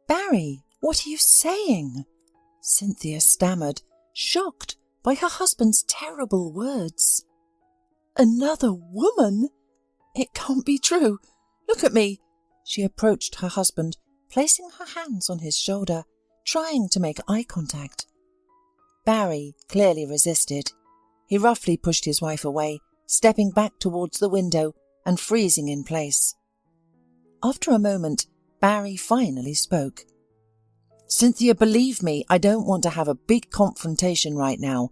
Barry, what are you saying? Cynthia stammered, shocked by her husband's terrible words. Another woman? It can't be true. Look at me. She approached her husband, placing her hands on his shoulder, trying to make eye contact. Barry clearly resisted. He roughly pushed his wife away, stepping back towards the window and freezing in place. After a moment, Barry finally spoke. Cynthia, believe me, I don't want to have a big confrontation right now.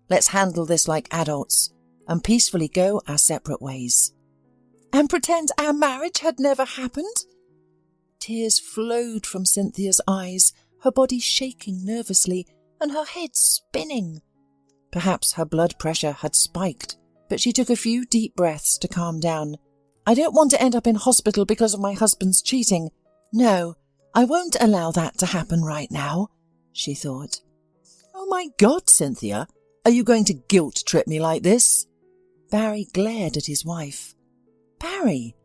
Let's handle this like adults and peacefully go our separate ways. And pretend our marriage had never happened? Tears flowed from Cynthia's eyes, her body shaking nervously and her head spinning. Perhaps her blood pressure had spiked, but she took a few deep breaths to calm down. I don't want to end up in hospital because of my husband's cheating. No, I won't allow that to happen right now, she thought. Oh my God, Cynthia, are you going to guilt-trip me like this? Barry glared at his wife. Barry,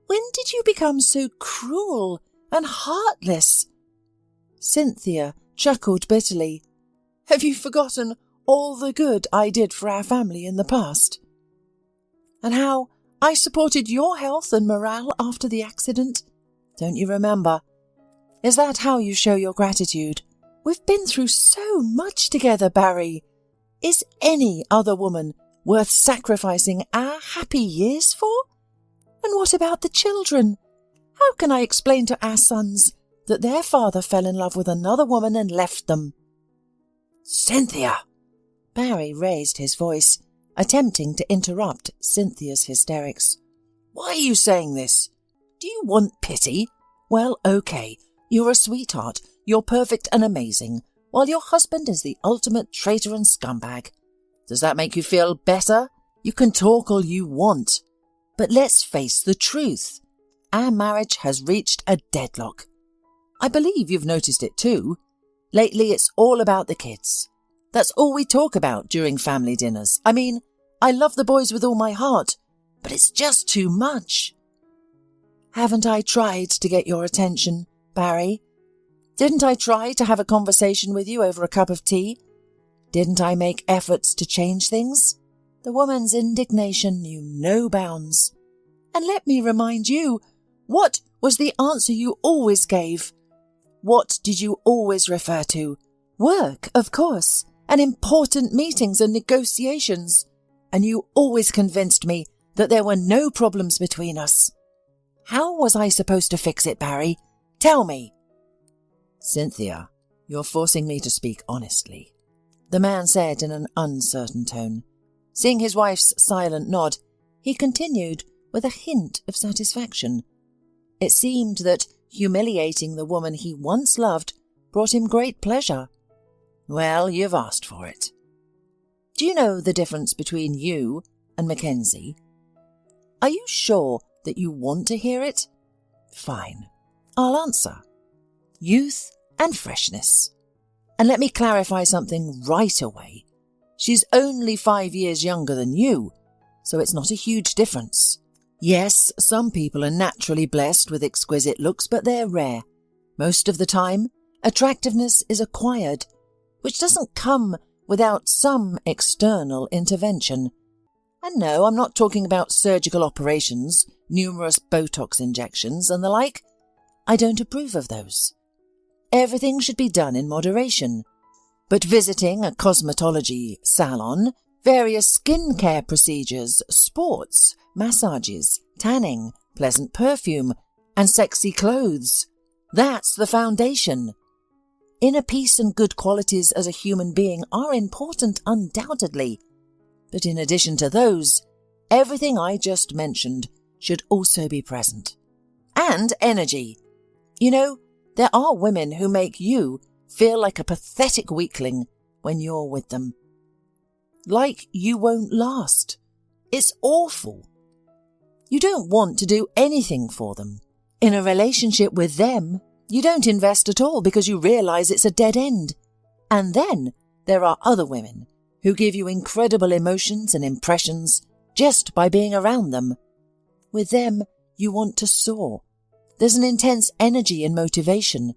when did you become so cruel and heartless? Cynthia chuckled bitterly. Have you forgotten all the good I did for our family in the past? And how I supported your health and morale after the accident? Don't you remember? Is that how you show your gratitude? We've been through so much together, Barry. Is any other woman worth sacrificing our happy years for? And what about the children? How can I explain to our sons that their father fell in love with another woman and left them? Cynthia! Barry raised his voice, attempting to interrupt Cynthia's hysterics. Why are you saying this? Do you want pity? Well, okay, you're a sweetheart, you're perfect and amazing, while your husband is the ultimate traitor and scumbag. Does that make you feel better? You can talk all you want. But let's face the truth. Our marriage has reached a deadlock. I believe you've noticed it too. Lately it's all about the kids. That's all we talk about during family dinners. I mean, I love the boys with all my heart, but it's just too much. Haven't I tried to get your attention, Barry? Didn't I try to have a conversation with you over a cup of tea? Didn't I make efforts to change things? The woman's indignation knew no bounds. And let me remind you, what was the answer you always gave? What did you always refer to? Work, of course, and important meetings and negotiations. And you always convinced me that there were no problems between us. How was I supposed to fix it, Barry? Tell me. Cynthia, you're forcing me to speak honestly, the man said in an uncertain tone. Seeing his wife's silent nod, he continued with a hint of satisfaction. It seemed that humiliating the woman he once loved brought him great pleasure. Well, you've asked for it. Do you know the difference between you and Mackenzie? Are you sure that you want to hear it? Fine. I'll answer. Youth and freshness. And let me clarify something right away. She's only 5 years younger than you, so it's not a huge difference. Yes, some people are naturally blessed with exquisite looks, but they're rare. Most of the time, attractiveness is acquired, which doesn't come without some external intervention. And no, I'm not talking about surgical operations, numerous Botox injections and the like. I don't approve of those. Everything should be done in moderation. But visiting a cosmetology salon, various skincare procedures, sports, massages, tanning, pleasant perfume, and sexy clothes, that's the foundation. Inner peace and good qualities as a human being are important, undoubtedly. But in addition to those, everything I just mentioned should also be present. And energy. You know, there are women who make you feel like a pathetic weakling when you're with them. Like you won't last. It's awful. You don't want to do anything for them. In a relationship with them, you don't invest at all because you realize it's a dead end. And then there are other women who give you incredible emotions and impressions just by being around them. With them, you want to soar. There's an intense energy and motivation.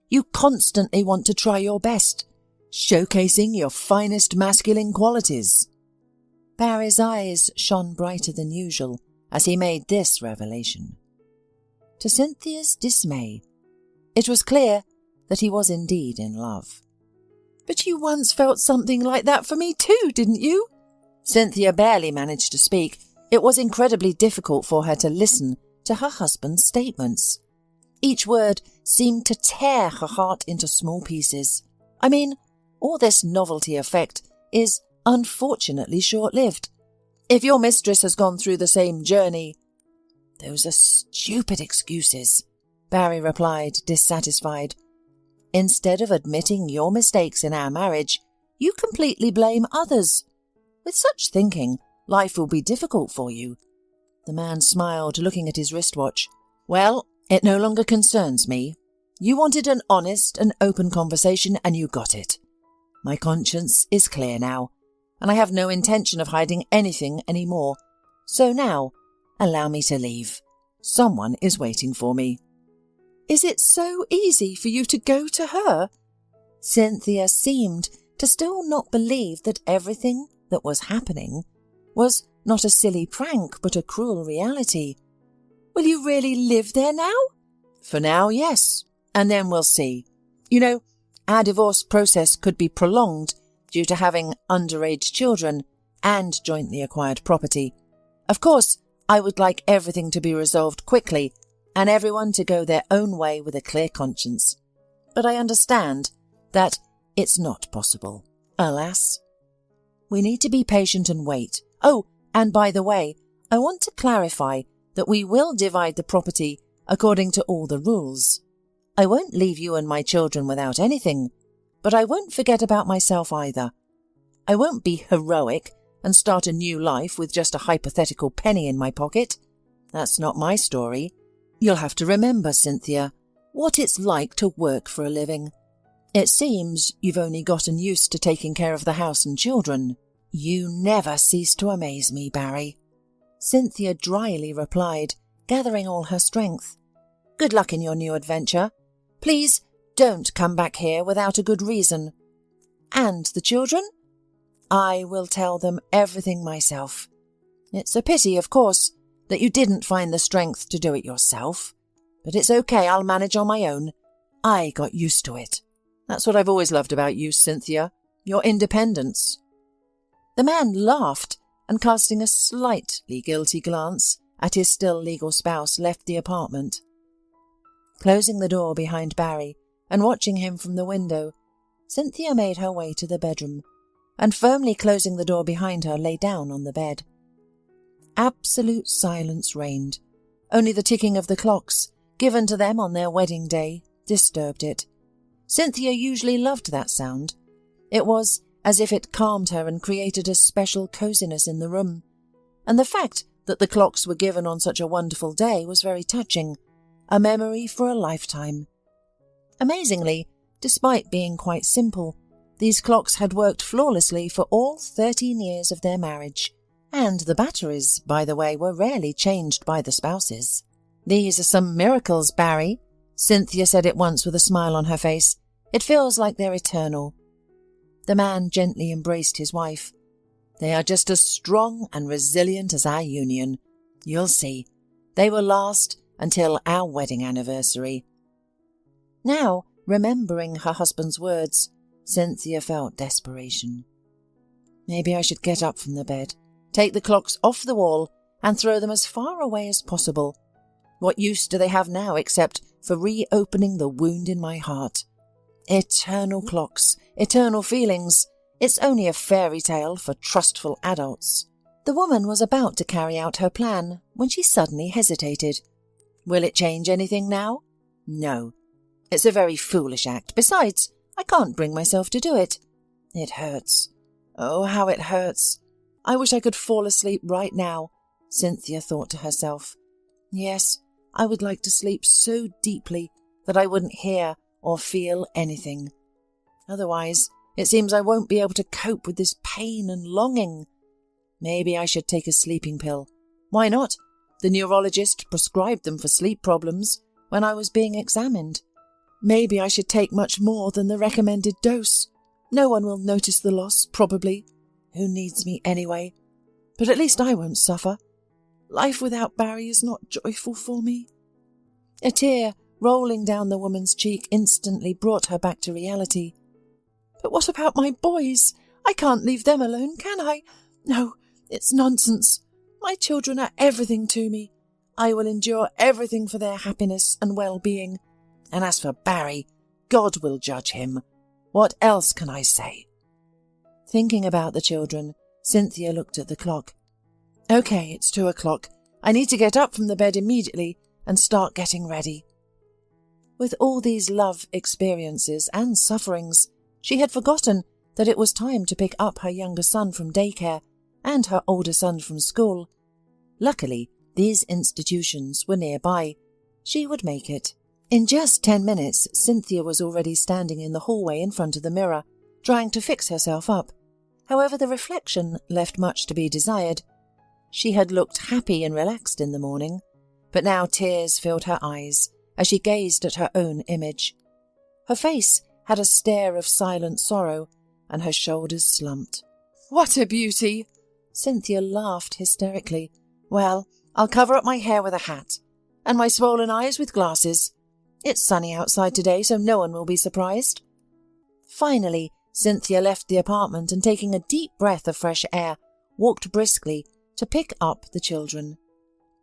You constantly want to try your best, showcasing your finest masculine qualities. Barry's eyes shone brighter than usual as he made this revelation. To Cynthia's dismay, it was clear that he was indeed in love. "But you once felt something like that for me too, didn't you?" Cynthia barely managed to speak. It was incredibly difficult for her to listen to her husband's statements. Each word seemed to tear her heart into small pieces. I mean, all this novelty effect is unfortunately short-lived. If your mistress has gone through the same journey... "Those are stupid excuses," Barry replied, dissatisfied. "Instead of admitting your mistakes in our marriage, you completely blame others. With such thinking, life will be difficult for you." The man smiled, looking at his wristwatch. "Well, it no longer concerns me. You wanted an honest and open conversation, and you got it. My conscience is clear now, and I have no intention of hiding anything any more. So now, allow me to leave. Someone is waiting for me." "Is it so easy for you to go to her?" Cynthia seemed to still not believe that everything that was happening was not a silly prank but a cruel reality. "Will you really live there now?" "For now, yes. And then we'll see. You know, our divorce process could be prolonged due to having underage children and jointly acquired property. Of course, I would like everything to be resolved quickly and everyone to go their own way with a clear conscience. But I understand that it's not possible, alas. We need to be patient and wait. Oh, and by the way, I want to clarify that we will divide the property according to all the rules. I won't leave you and my children without anything, but I won't forget about myself either. I won't be heroic and start a new life with just a hypothetical penny in my pocket. That's not my story. You'll have to remember, Cynthia, what it's like to work for a living. It seems you've only gotten used to taking care of the house and children." "You never cease to amaze me, Barry," Cynthia dryly replied, gathering all her strength. "Good luck in your new adventure. Please don't come back here without a good reason. And the children? I will tell them everything myself. It's a pity, of course, that you didn't find the strength to do it yourself. But it's okay, I'll manage on my own. I got used to it. That's what I've always loved about you, Cynthia, your independence." The man laughed and, casting a slightly guilty glance at his still legal spouse, left the apartment. Closing the door behind Barry and watching him from the window, Cynthia made her way to the bedroom and, firmly closing the door behind her, lay down on the bed. Absolute silence reigned. Only the ticking of the clocks, given to them on their wedding day, disturbed it. Cynthia usually loved that sound. It was as if it calmed her and created a special coziness in the room. And the fact that the clocks were given on such a wonderful day was very touching, a memory for a lifetime. Amazingly, despite being quite simple, these clocks had worked flawlessly for all 13 years of their marriage. And the batteries, by the way, were rarely changed by the spouses. "These are some miracles, Barry," Cynthia said it once with a smile on her face. "It feels like they're eternal." The man gently embraced his wife. "They are just as strong and resilient as our union. You'll see. They will last until our wedding anniversary." Now, remembering her husband's words, Cynthia felt desperation. Maybe I should get up from the bed, take the clocks off the wall, and throw them as far away as possible. What use do they have now except for reopening the wound in my heart? Eternal clocks, eternal feelings. It's only a fairy tale for trustful adults. The woman was about to carry out her plan when she suddenly hesitated. Will it change anything now? No. It's a very foolish act. Besides, I can't bring myself to do it. It hurts. Oh, how it hurts. I wish I could fall asleep right now, Cynthia thought to herself. Yes, I would like to sleep so deeply that I wouldn't hear or feel anything. Otherwise, it seems I won't be able to cope with this pain and longing. Maybe I should take a sleeping pill. Why not? The neurologist prescribed them for sleep problems when I was being examined. Maybe I should take much more than the recommended dose. No one will notice the loss, probably. Who needs me anyway? But at least I won't suffer. Life without Barry is not joyful for me." A tear rolling down the woman's cheek instantly brought her back to reality. "But what about my boys? I can't leave them alone, can I? No, it's nonsense. My children are everything to me. I will endure everything for their happiness and well-being. And as for Barry, God will judge him. What else can I say?" Thinking about the children, Cynthia looked at the clock. "Okay, it's 2:00. I need to get up from the bed immediately and start getting ready." With all these love experiences and sufferings, she had forgotten that it was time to pick up her younger son from daycare and her older son from school. Luckily, these institutions were nearby. She would make it. In just 10 minutes, Cynthia was already standing in the hallway in front of the mirror, trying to fix herself up. However, the reflection left much to be desired. She had looked happy and relaxed in the morning, but now tears filled her eyes as she gazed at her own image. Her face had a stare of silent sorrow, and her shoulders slumped. "What a beauty!" Cynthia laughed hysterically. "Well, I'll cover up my hair with a hat, and my swollen eyes with glasses. It's sunny outside today, so no one will be surprised." Finally, Cynthia left the apartment and, taking a deep breath of fresh air, walked briskly to pick up the children.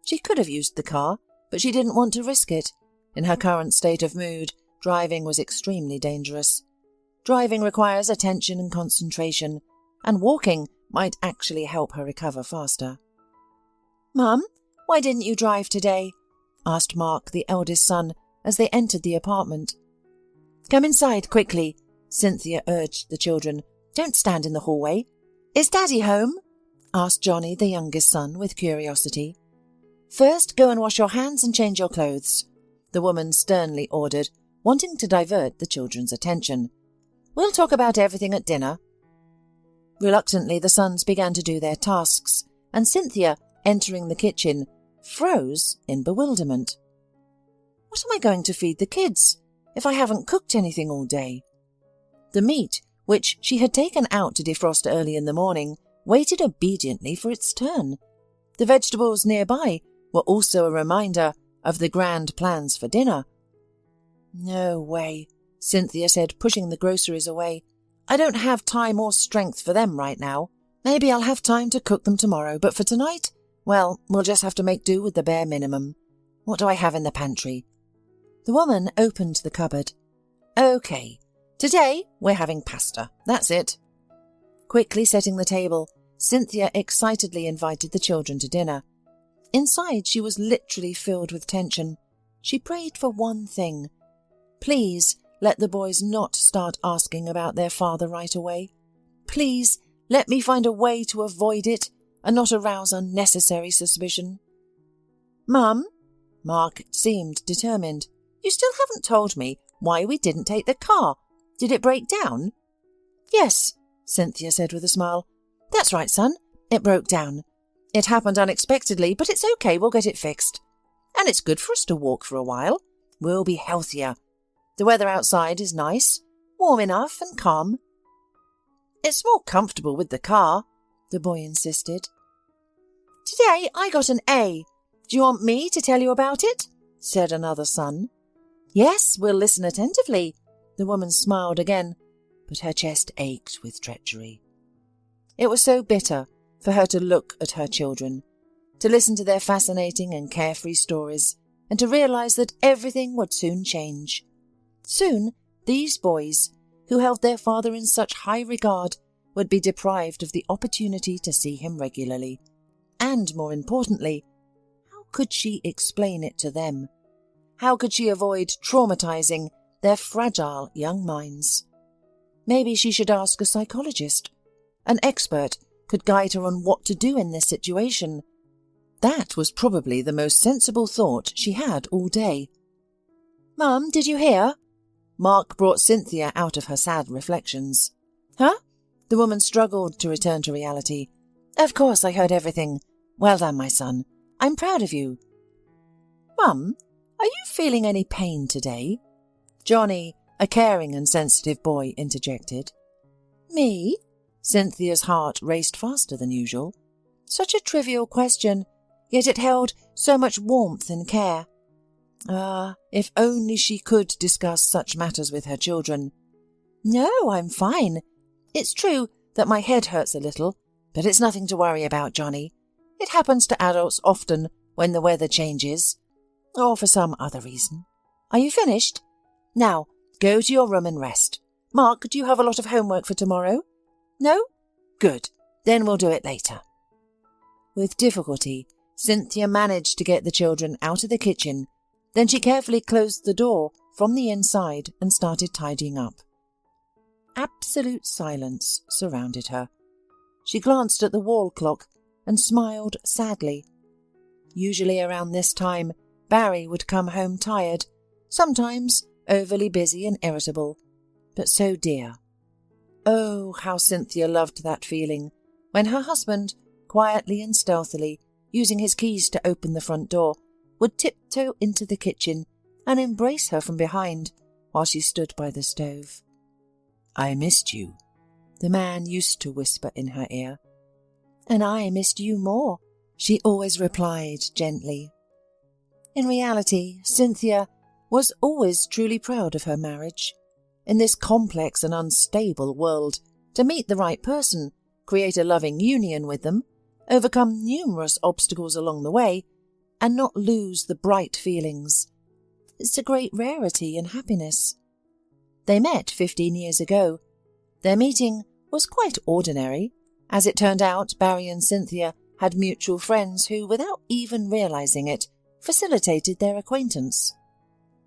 She could have used the car, but she didn't want to risk it. In her current state of mood, driving was extremely dangerous. Driving requires attention and concentration, and walking might actually help her recover faster. "Mum, why didn't you drive today?" asked Mark, the eldest son, as they entered the apartment. "Come inside quickly," Cynthia urged the children. "Don't stand in the hallway." "Is Daddy home?" asked Johnny, the youngest son, with curiosity. "First, go and wash your hands and change your clothes," the woman sternly ordered, wanting to divert the children's attention. "We'll talk about everything at dinner." Reluctantly, the sons began to do their tasks, and Cynthia, entering the kitchen, froze in bewilderment. What am I going to feed the kids if I haven't cooked anything all day? The meat, which she had taken out to defrost early in the morning, waited obediently for its turn. The vegetables nearby were also a reminder of the grand plans for dinner. "No way," Cynthia said, pushing the groceries away. "I don't have time or strength for them right now. Maybe I'll have time to cook them tomorrow, but for tonight, well, we'll just have to make do with the bare minimum. What do I have in the pantry?" The woman opened the cupboard. "Okay, today we're having pasta. That's it." Quickly setting the table, Cynthia excitedly invited the children to dinner. Inside, she was literally filled with tension. She prayed for one thing. Please let the boys not start asking about their father right away. Please let me find a way to avoid it and not arouse unnecessary suspicion. "Mum," Mark seemed determined, "you still haven't told me why we didn't take the car. Did it break down?" "Yes," Cynthia said with a smile. "That's right, son. It broke down. It happened unexpectedly, but it's okay, we'll get it fixed. And it's good for us to walk for a while. We'll be healthier. The weather outside is nice, warm enough and calm." "It's more comfortable with the car," the boy insisted. "Today I got an A. Do you want me to tell you about it?" said another son. "Yes, we'll listen attentively." The woman smiled again, but her chest ached with treachery. It was so bitter for her to look at her children, to listen to their fascinating and carefree stories, and to realize that everything would soon change. Soon, these boys, who held their father in such high regard, would be deprived of the opportunity to see him regularly. And, more importantly, how could she explain it to them? How could she avoid traumatizing their fragile young minds? Maybe she should ask a psychologist. An expert could guide her on what to do in this situation. That was probably the most sensible thought she had all day. "Mum, did you hear?" Mark brought Cynthia out of her sad reflections. "Huh?" The woman struggled to return to reality. "Of course I heard everything. Well done, my son. I'm proud of you." "Mum, are you feeling any pain today?" Johnny, a caring and sensitive boy, interjected. Me? Cynthia's heart raced faster than usual. Such a trivial question, yet it held so much warmth and care. Ah, if only she could discuss such matters with her children. No, I'm fine. It's true that my head hurts a little, but it's nothing to worry about, Johnny. It happens to adults often when the weather changes, or for some other reason. Are you finished? Now, go to your room and rest. Mark, do you have a lot of homework for tomorrow? No? Good. Then we'll do it later. With difficulty, Cynthia managed to get the children out of the kitchen. Then she carefully closed the door from the inside and started tidying up. Absolute silence surrounded her. She glanced at the wall clock and smiled sadly. Usually around this time, Barry would come home tired, sometimes overly busy and irritable, but so dear. Oh, how Cynthia loved that feeling when her husband, quietly and stealthily, using his keys to open the front door, would tiptoe into the kitchen and embrace her from behind while she stood by the stove. I missed you, the man used to whisper in her ear. And I missed you more, she always replied gently. In reality, Cynthia was always truly proud of her marriage. In this complex and unstable world, to meet the right person, create a loving union with them, overcome numerous obstacles along the way, and not lose the bright feelings. It's a great rarity in happiness. They met 15 years ago. Their meeting was quite ordinary. As it turned out, Barry and Cynthia had mutual friends who, without even realizing it, facilitated their acquaintance.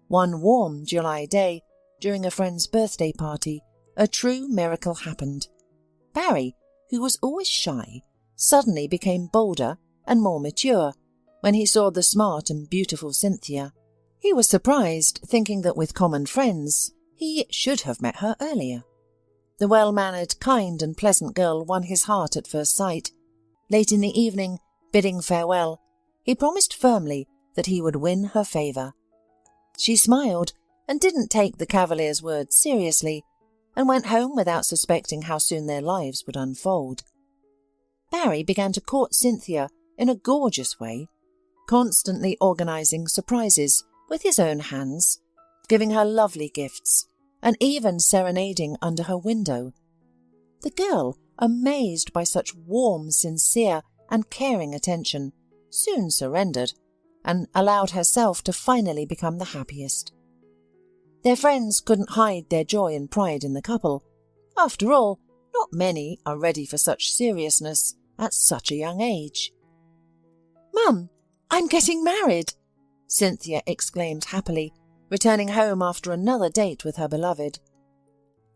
One warm July day, during a friend's birthday party, a true miracle happened. Barry, who was always shy, suddenly became bolder and more mature when he saw the smart and beautiful Cynthia. He was surprised, thinking that with common friends, he should have met her earlier. The well-mannered, kind and pleasant girl won his heart at first sight. Late in the evening, bidding farewell, he promised firmly that he would win her favour. She smiled and didn't take the cavalier's words seriously, and went home without suspecting how soon their lives would unfold. Barry began to court Cynthia in a gorgeous way, constantly organising surprises with his own hands, giving her lovely gifts, and even serenading under her window. The girl, amazed by such warm, sincere and caring attention, soon surrendered and allowed herself to finally become the happiest. Their friends couldn't hide their joy and pride in the couple. After all, not many are ready for such seriousness at such a young age. "Mum, I'm getting married!" Cynthia exclaimed happily, returning home after another date with her beloved.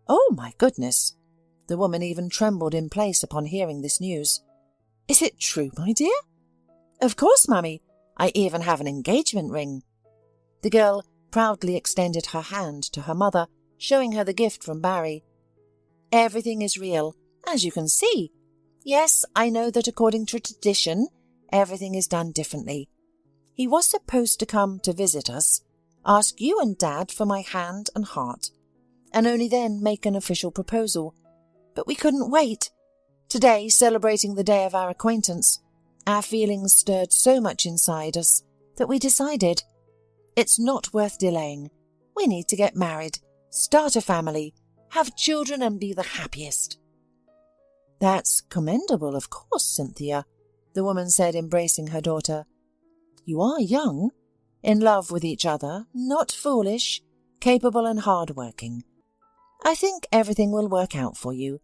"Oh, my goodness!" The woman even trembled in place upon hearing this news. "Is it true, my dear?" "Of course, Mummy. I even have an engagement ring." The girl proudly extended her hand to her mother, showing her the gift from Barry. "Everything is real, as you can see. Yes, I know that according to tradition, everything is done differently. He was supposed to come to visit us, ask you and Dad for my hand and heart, and only then make an official proposal. But we couldn't wait. Today, celebrating the day of our acquaintance, our feelings stirred so much inside us that we decided it's not worth delaying. We need to get married, start a family, have children and be the happiest." "That's commendable, of course, Cynthia," the woman said, embracing her daughter. "You are young, in love with each other, not foolish, capable and hard-working. I think everything will work out for you.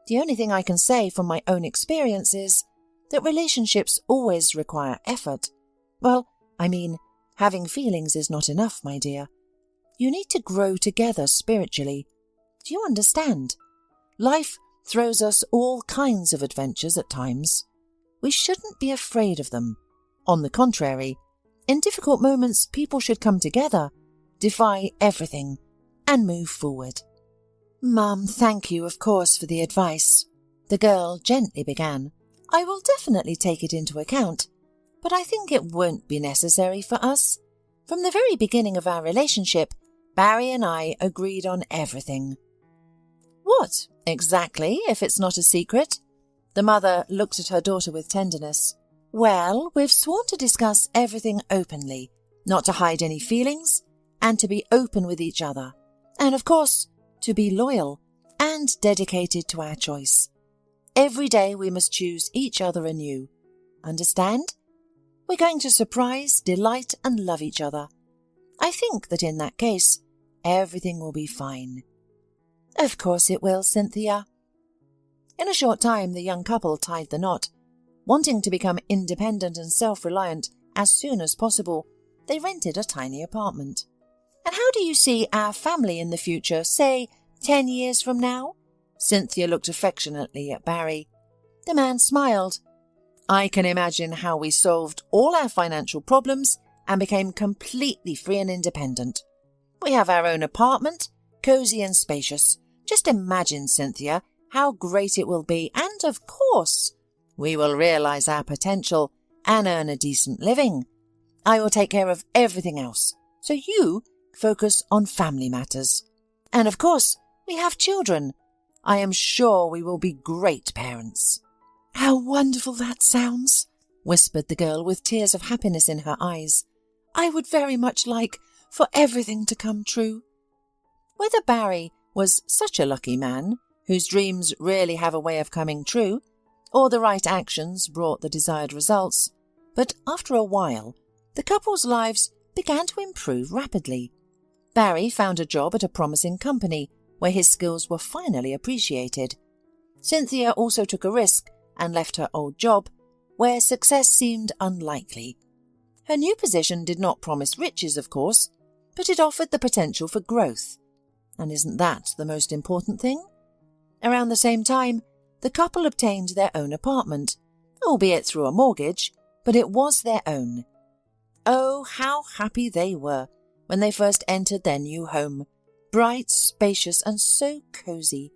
The only thing I can say from my own experience is that relationships always require effort. Well, I mean, having feelings is not enough, my dear. You need to grow together spiritually. Do you understand? Life throws us all kinds of adventures at times. We shouldn't be afraid of them. On the contrary, in difficult moments, people should come together, defy everything, and move forward." "Mum, thank you, of course, for the advice," the girl gently began. "I will definitely take it into account, but I think it won't be necessary for us. From the very beginning of our relationship, Barry and I agreed on everything." "What, exactly, if it's not a secret?" The mother looked at her daughter with tenderness. "Well, we've sworn to discuss everything openly, not to hide any feelings, and to be open with each other. And of course, to be loyal and dedicated to our choice. Every day we must choose each other anew. Understand? We're going to surprise, delight, and love each other. I think that in that case, everything will be fine." "Of course it will, Cynthia." In a short time, the young couple tied the knot. Wanting to become independent and self-reliant as soon as possible, they rented a tiny apartment. "And how do you see our family in the future, say 10 years from now?" Cynthia looked affectionately at Barry. The man smiled. "I can imagine how we solved all our financial problems and became completely free and independent. We have our own apartment, cosy and spacious. Just imagine, Cynthia, how great it will be, and of course, we will realize our potential and earn a decent living. I will take care of everything else, so you focus on family matters. And of course, we have children. I am sure we will be great parents." "How wonderful that sounds," whispered the girl with tears of happiness in her eyes. "I would very much like for everything to come true." Whether Barry was such a lucky man, whose dreams really have a way of coming true, or the right actions brought the desired results, but after a while, the couple's lives began to improve rapidly. Barry found a job at a promising company where his skills were finally appreciated. Cynthia also took a risk and left her old job, where success seemed unlikely. Her new position did not promise riches, of course, but it offered the potential for growth. And isn't that the most important thing? Around the same time, the couple obtained their own apartment, albeit through a mortgage, but it was their own. Oh, how happy they were when they first entered their new home, bright, spacious, and so cosy.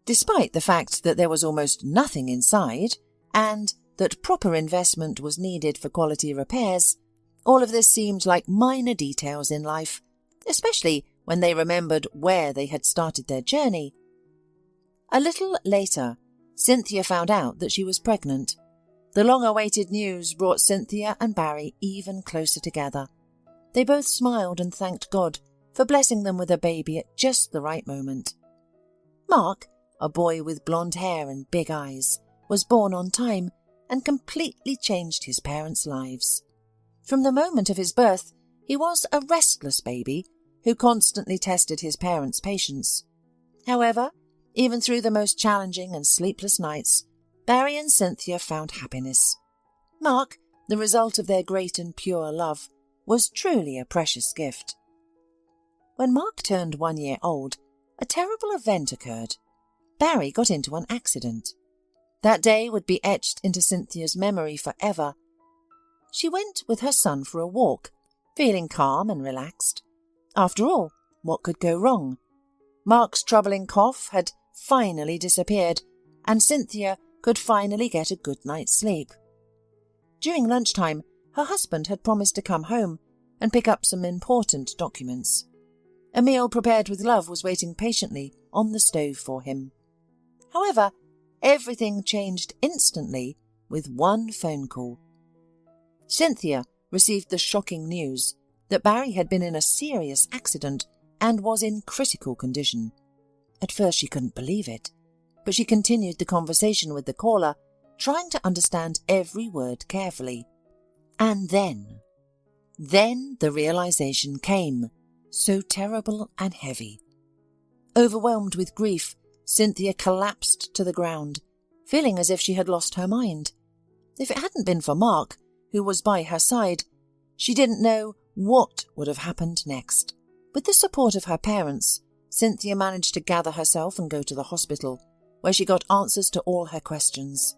Despite the fact that there was almost nothing inside, and that proper investment was needed for quality repairs, all of this seemed like minor details in life, especially when they remembered where they had started their journey. A little later, Cynthia found out that she was pregnant. The long-awaited news brought Cynthia and Barry even closer together. They both smiled and thanked God for blessing them with a baby at just the right moment. Mark, a boy with blonde hair and big eyes, was born on time and completely changed his parents' lives. From the moment of his birth, he was a restless baby who constantly tested his parents' patience. However, even through the most challenging and sleepless nights, Barry and Cynthia found happiness. Mark, the result of their great and pure love, was truly a precious gift. When Mark turned 1 year old, a terrible event occurred. Barry got into an accident. That day would be etched into Cynthia's memory forever. She went with her son for a walk, feeling calm and relaxed. After all, what could go wrong? Mark's troubling cough had finally disappeared, and Cynthia could finally get a good night's sleep. During lunchtime, her husband had promised to come home and pick up some important documents. A meal prepared with love was waiting patiently on the stove for him. However, everything changed instantly with one phone call. Cynthia received the shocking news that Barry had been in a serious accident and was in critical condition. At first she couldn't believe it, but she continued the conversation with the caller, trying to understand every word carefully. And then the realization came, so terrible and heavy. Overwhelmed with grief, Cynthia collapsed to the ground, feeling as if she had lost her mind. If it hadn't been for Mark, who was by her side, she didn't know what would have happened next. With the support of her parents, Cynthia managed to gather herself and go to the hospital, where she got answers to all her questions.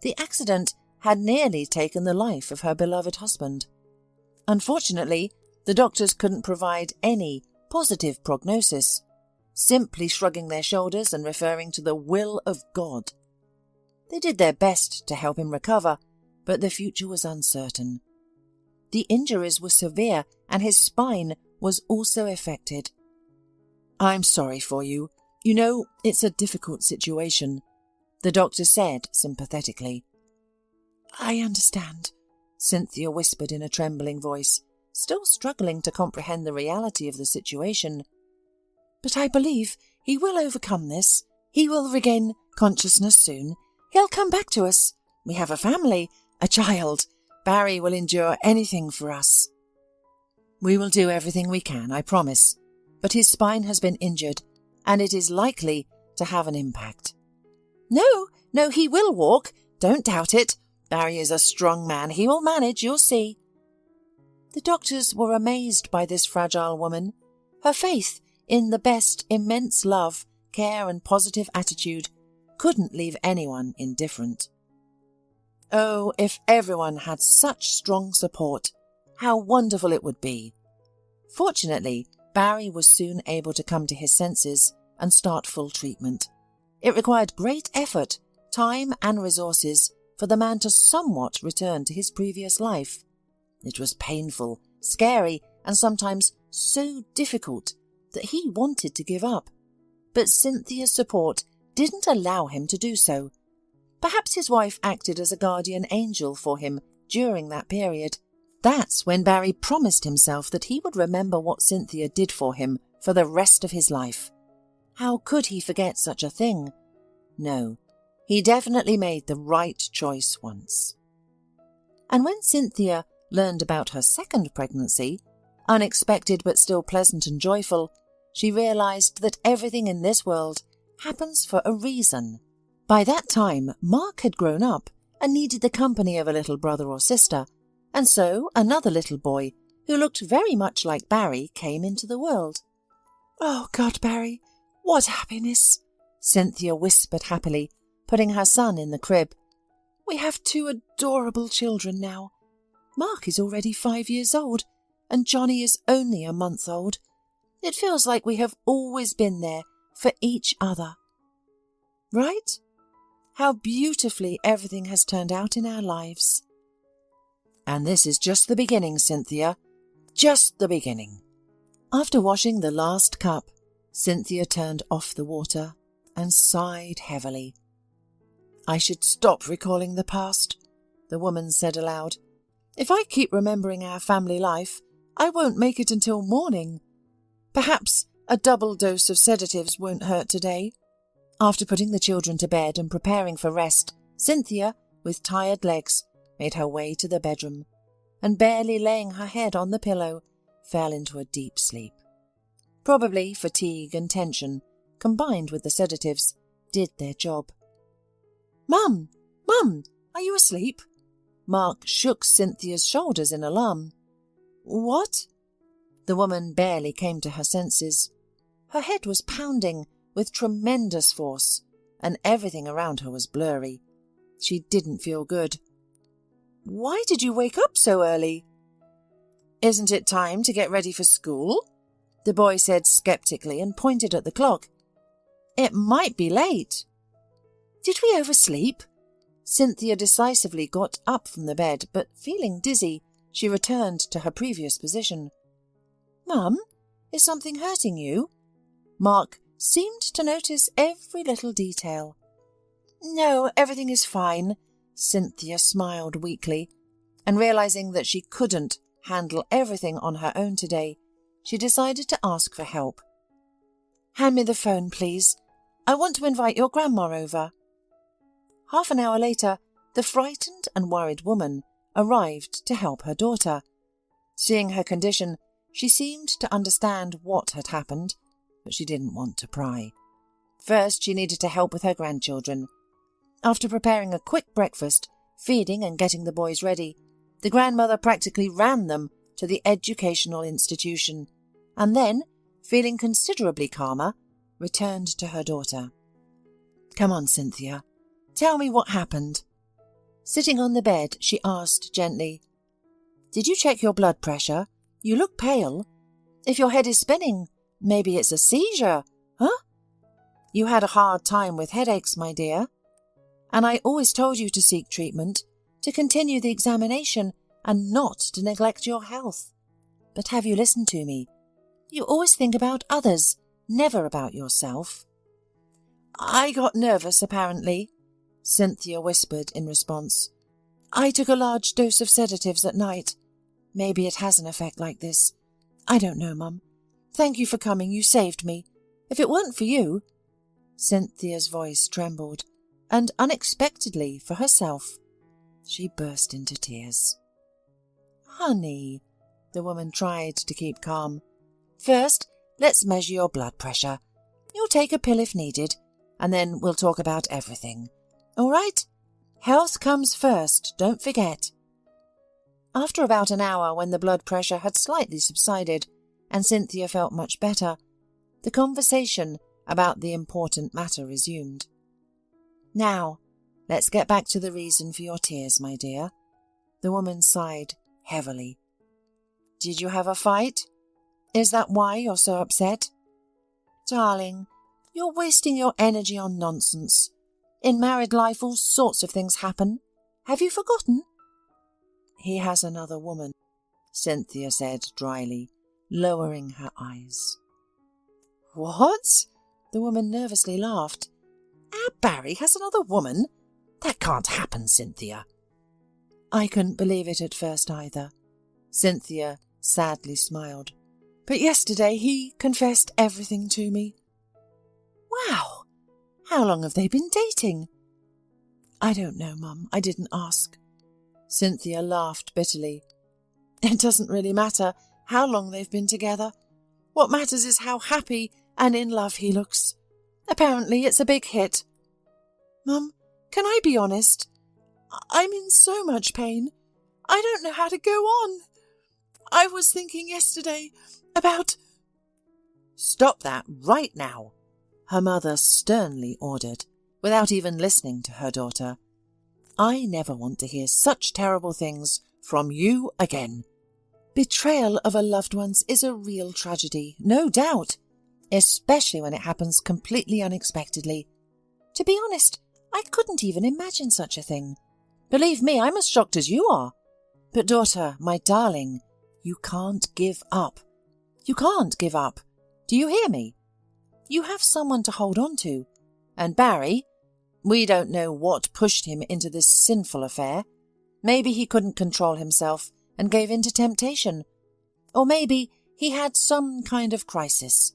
The accident had nearly taken the life of her beloved husband. Unfortunately, the doctors couldn't provide any positive prognosis, simply shrugging their shoulders and referring to the will of God. They did their best to help him recover, but the future was uncertain. The injuries were severe and his spine was also affected. "I'm sorry for you. You know, it's a difficult situation," the doctor said sympathetically. "I understand," Cynthia whispered in a trembling voice, still struggling to comprehend the reality of the situation. "But I believe he will overcome this. He will regain consciousness soon. He'll come back to us. We have a family, a child. Barry will endure anything for us." "We will do everything we can, I promise. But his spine has been injured, and it is likely to have an impact." No, he will walk. Don't doubt it. Barry is a strong man. He will manage, you'll see." The doctors were amazed by this fragile woman. Her faith in the best immense love, care and positive attitude couldn't leave anyone indifferent. Oh, if everyone had such strong support, how wonderful it would be. Fortunately, Barry was soon able to come to his senses and start full treatment. It required great effort, time and resources for the man to somewhat return to his previous life. It was painful, scary, and sometimes so difficult that he wanted to give up. But Cynthia's support didn't allow him to do so. Perhaps his wife acted as a guardian angel for him during that period. That's when Barry promised himself that he would remember what Cynthia did for him for the rest of his life. How could he forget such a thing? No, he definitely made the right choice once. And when Cynthia learned about her second pregnancy, unexpected but still pleasant and joyful, she realized that everything in this world happens for a reason. By that time, Mark had grown up and needed the company of a little brother or sister, and so another little boy, who looked very much like Barry, came into the world. "Oh God, Barry, what happiness!" Cynthia whispered happily, putting her son in the crib. "We have 2 adorable children now. Mark is already 5 years old, and Johnny is only a month old. It feels like we have always been there for each other. Right? How beautifully everything has turned out in our lives." "And this is just the beginning, Cynthia. Just the beginning." After washing the last cup, Cynthia turned off the water and sighed heavily. "I should stop recalling the past," the woman said aloud. "If I keep remembering our family life, I won't make it until morning. Perhaps a double dose of sedatives won't hurt today." After putting the children to bed and preparing for rest, Cynthia, with tired legs, made her way to the bedroom, and barely laying her head on the pillow, fell into a deep sleep. Probably fatigue and tension, combined with the sedatives, did their job. Mum, are you asleep?" Mark shook Cynthia's shoulders in alarm. "What?" The woman barely came to her senses. Her head was pounding with tremendous force, and everything around her was blurry. She didn't feel good. "Why did you wake up so early?" "Isn't it time to get ready for school?" the boy said skeptically and pointed at the clock. "It might be late." "Did we oversleep?" Cynthia decisively got up from the bed, but feeling dizzy, she returned to her previous position. "Mum, is something hurting you?" Mark seemed to notice every little detail. "No, everything is fine," Cynthia smiled weakly, and realizing that she couldn't handle everything on her own today, she decided to ask for help. "Hand me the phone, please. I want to invite your grandma over." Half an hour later, the frightened and worried woman arrived to help her daughter. Seeing her condition, she seemed to understand what had happened, but she didn't want to pry. First, she needed to help with her grandchildren. After preparing a quick breakfast, feeding and getting the boys ready, the grandmother practically ran them to the educational institution, and then, feeling considerably calmer, returned to her daughter. "Come on, Cynthia. Tell me what happened." Sitting on the bed, she asked gently, "Did you check your blood pressure? You look pale. If your head is spinning, maybe it's a seizure, huh? You had a hard time with headaches, my dear. And I always told you to seek treatment, to continue the examination, and not to neglect your health. But have you listened to me? You always think about others, never about yourself. I got nervous, apparently, Cynthia whispered in response. I took a large dose of sedatives at night. Maybe it has an effect like this. I don't know, Mum. Thank you for coming. You saved me. If it weren't for you... Cynthia's voice trembled, and unexpectedly for herself, she burst into tears. Honey, the woman tried to keep calm. First, let's measure your blood pressure. You'll take a pill if needed, and then we'll talk about everything. All right? Health comes first, don't forget. After about an hour, when the blood pressure had slightly subsided and Cynthia felt much better, the conversation about the important matter resumed. Now, let's get back to the reason for your tears, my dear. The woman sighed heavily. Did you have a fight? Is that why you're so upset? Darling, you're wasting your energy on nonsense. In married life, all sorts of things happen. Have you forgotten? He has another woman, Cynthia said dryly, lowering her eyes. What? The woman nervously laughed. Our Barry has another woman? That can't happen, Cynthia. I couldn't believe it at first either. Cynthia sadly smiled. But yesterday he confessed everything to me. Wow! How long have they been dating? I don't know, Mum. I didn't ask. Cynthia laughed bitterly. It doesn't really matter how long they've been together. What matters is how happy and in love he looks. Apparently it's a big hit. Mum, can I be honest? I'm in so much pain. I don't know how to go on. I was thinking yesterday about... Stop that right now, her mother sternly ordered, without even listening to her daughter. I never want to hear such terrible things from you again. Betrayal of a loved one is a real tragedy, no doubt, especially when it happens completely unexpectedly. To be honest, I couldn't even imagine such a thing. Believe me, I'm as shocked as you are. But daughter, my darling, you can't give up. You can't give up. Do you hear me? You have someone to hold on to. And Barry, we don't know what pushed him into this sinful affair. Maybe he couldn't control himself and gave in to temptation. Or maybe he had some kind of crisis.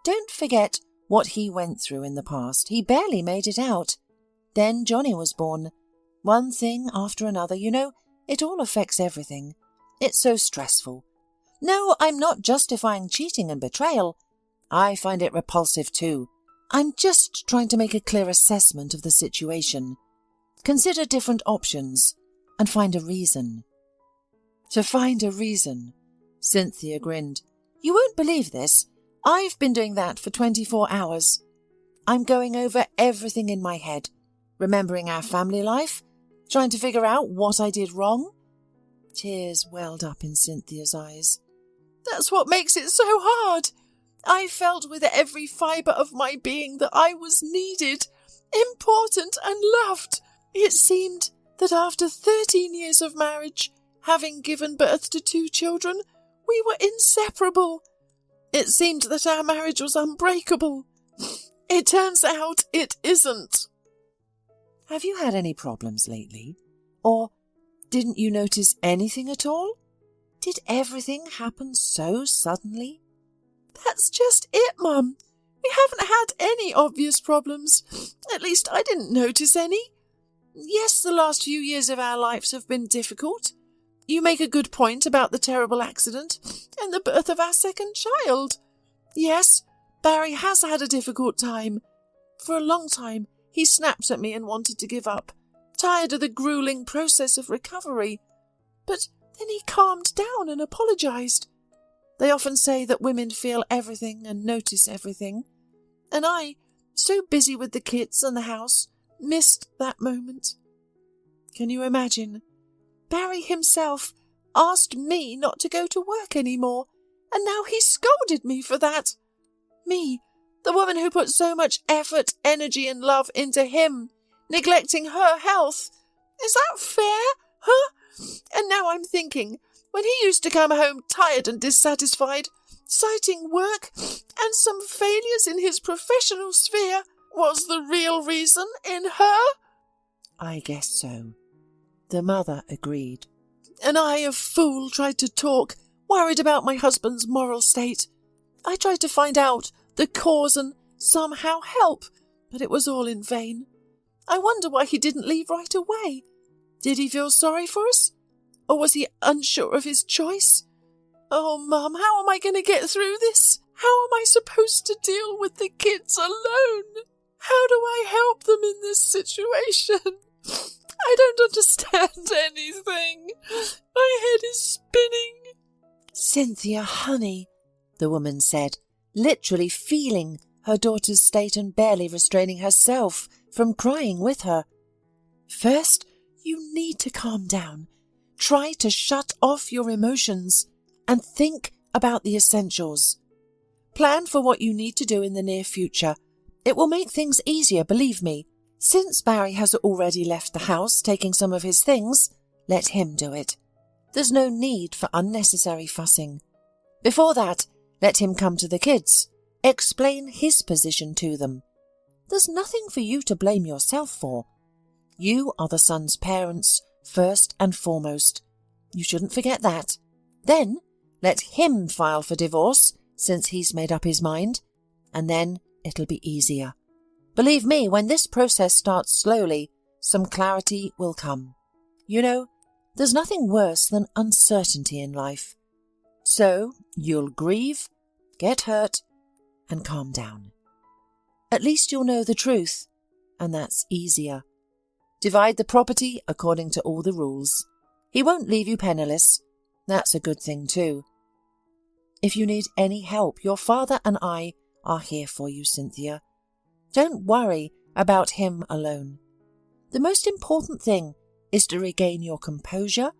Don't forget what he went through in the past. He barely made it out. Then Johnny was born. One thing after another, you know, it all affects everything. It's so stressful. No, I'm not justifying cheating and betrayal. I find it repulsive too. I'm just trying to make a clear assessment of the situation. Consider different options and find a reason. To find a reason, Cynthia grinned. You won't believe this. I've been doing that for 24 hours. I'm going over everything in my head, remembering our family life, trying to figure out what I did wrong. Tears welled up in Cynthia's eyes. That's what makes it so hard. I felt with every fibre of my being that I was needed, important and loved. It seemed that after 13 years of marriage, having given birth to 2 children, we were inseparable. It seemed that our marriage was unbreakable. It turns out it isn't. Have you had any problems lately? Or didn't you notice anything at all? Did everything happen so suddenly? That's just it, Mum. We haven't had any obvious problems. At least I didn't notice any. Yes, the last few years of our lives have been difficult. You make a good point about the terrible accident and the birth of our second child. Yes, Barry has had a difficult time. For a long time, he snapped at me and wanted to give up, tired of the grueling process of recovery. But then he calmed down and apologised. They often say that women feel everything and notice everything. And I, so busy with the kids and the house, missed that moment. Can you imagine? Barry himself asked me not to go to work anymore, and now he scolded me for that. Me, the woman who put so much effort, energy and love into him, neglecting her health. Is that fair, huh? And now I'm thinking, when he used to come home tired and dissatisfied, citing work and some failures in his professional sphere was the real reason in her? I guess so. The mother agreed. And I, a fool, tried to talk, worried about my husband's moral state. I tried to find out the cause and somehow help, but it was all in vain. I wonder why he didn't leave right away. Did he feel sorry for us? Or was he unsure of his choice? Oh, Mum, how am I going to get through this? How am I supposed to deal with the kids alone? How do I help them in this situation? I don't understand anything. My head is spinning. Cynthia, honey, the woman said, literally feeling her daughter's state and barely restraining herself from crying with her. First, you need to calm down. Try to shut off your emotions and think about the essentials. Plan for what you need to do in the near future. It will make things easier, believe me. Since Barry has already left the house taking some of his things, let him do it. There's no need for unnecessary fussing. Before that, let him come to the kids. Explain his position to them. There's nothing for you to blame yourself for. You are the son's parents, first and foremost. You shouldn't forget that. Then, let him file for divorce, since he's made up his mind, and then it'll be easier. Believe me, when this process starts slowly, some clarity will come. You know, there's nothing worse than uncertainty in life. So, you'll grieve, get hurt, and calm down. At least you'll know the truth, and that's easier. Divide the property according to all the rules. He won't leave you penniless. That's a good thing too. If you need any help, your father and I are here for you, Cynthia. Don't worry about him alone. The most important thing is to regain your composure,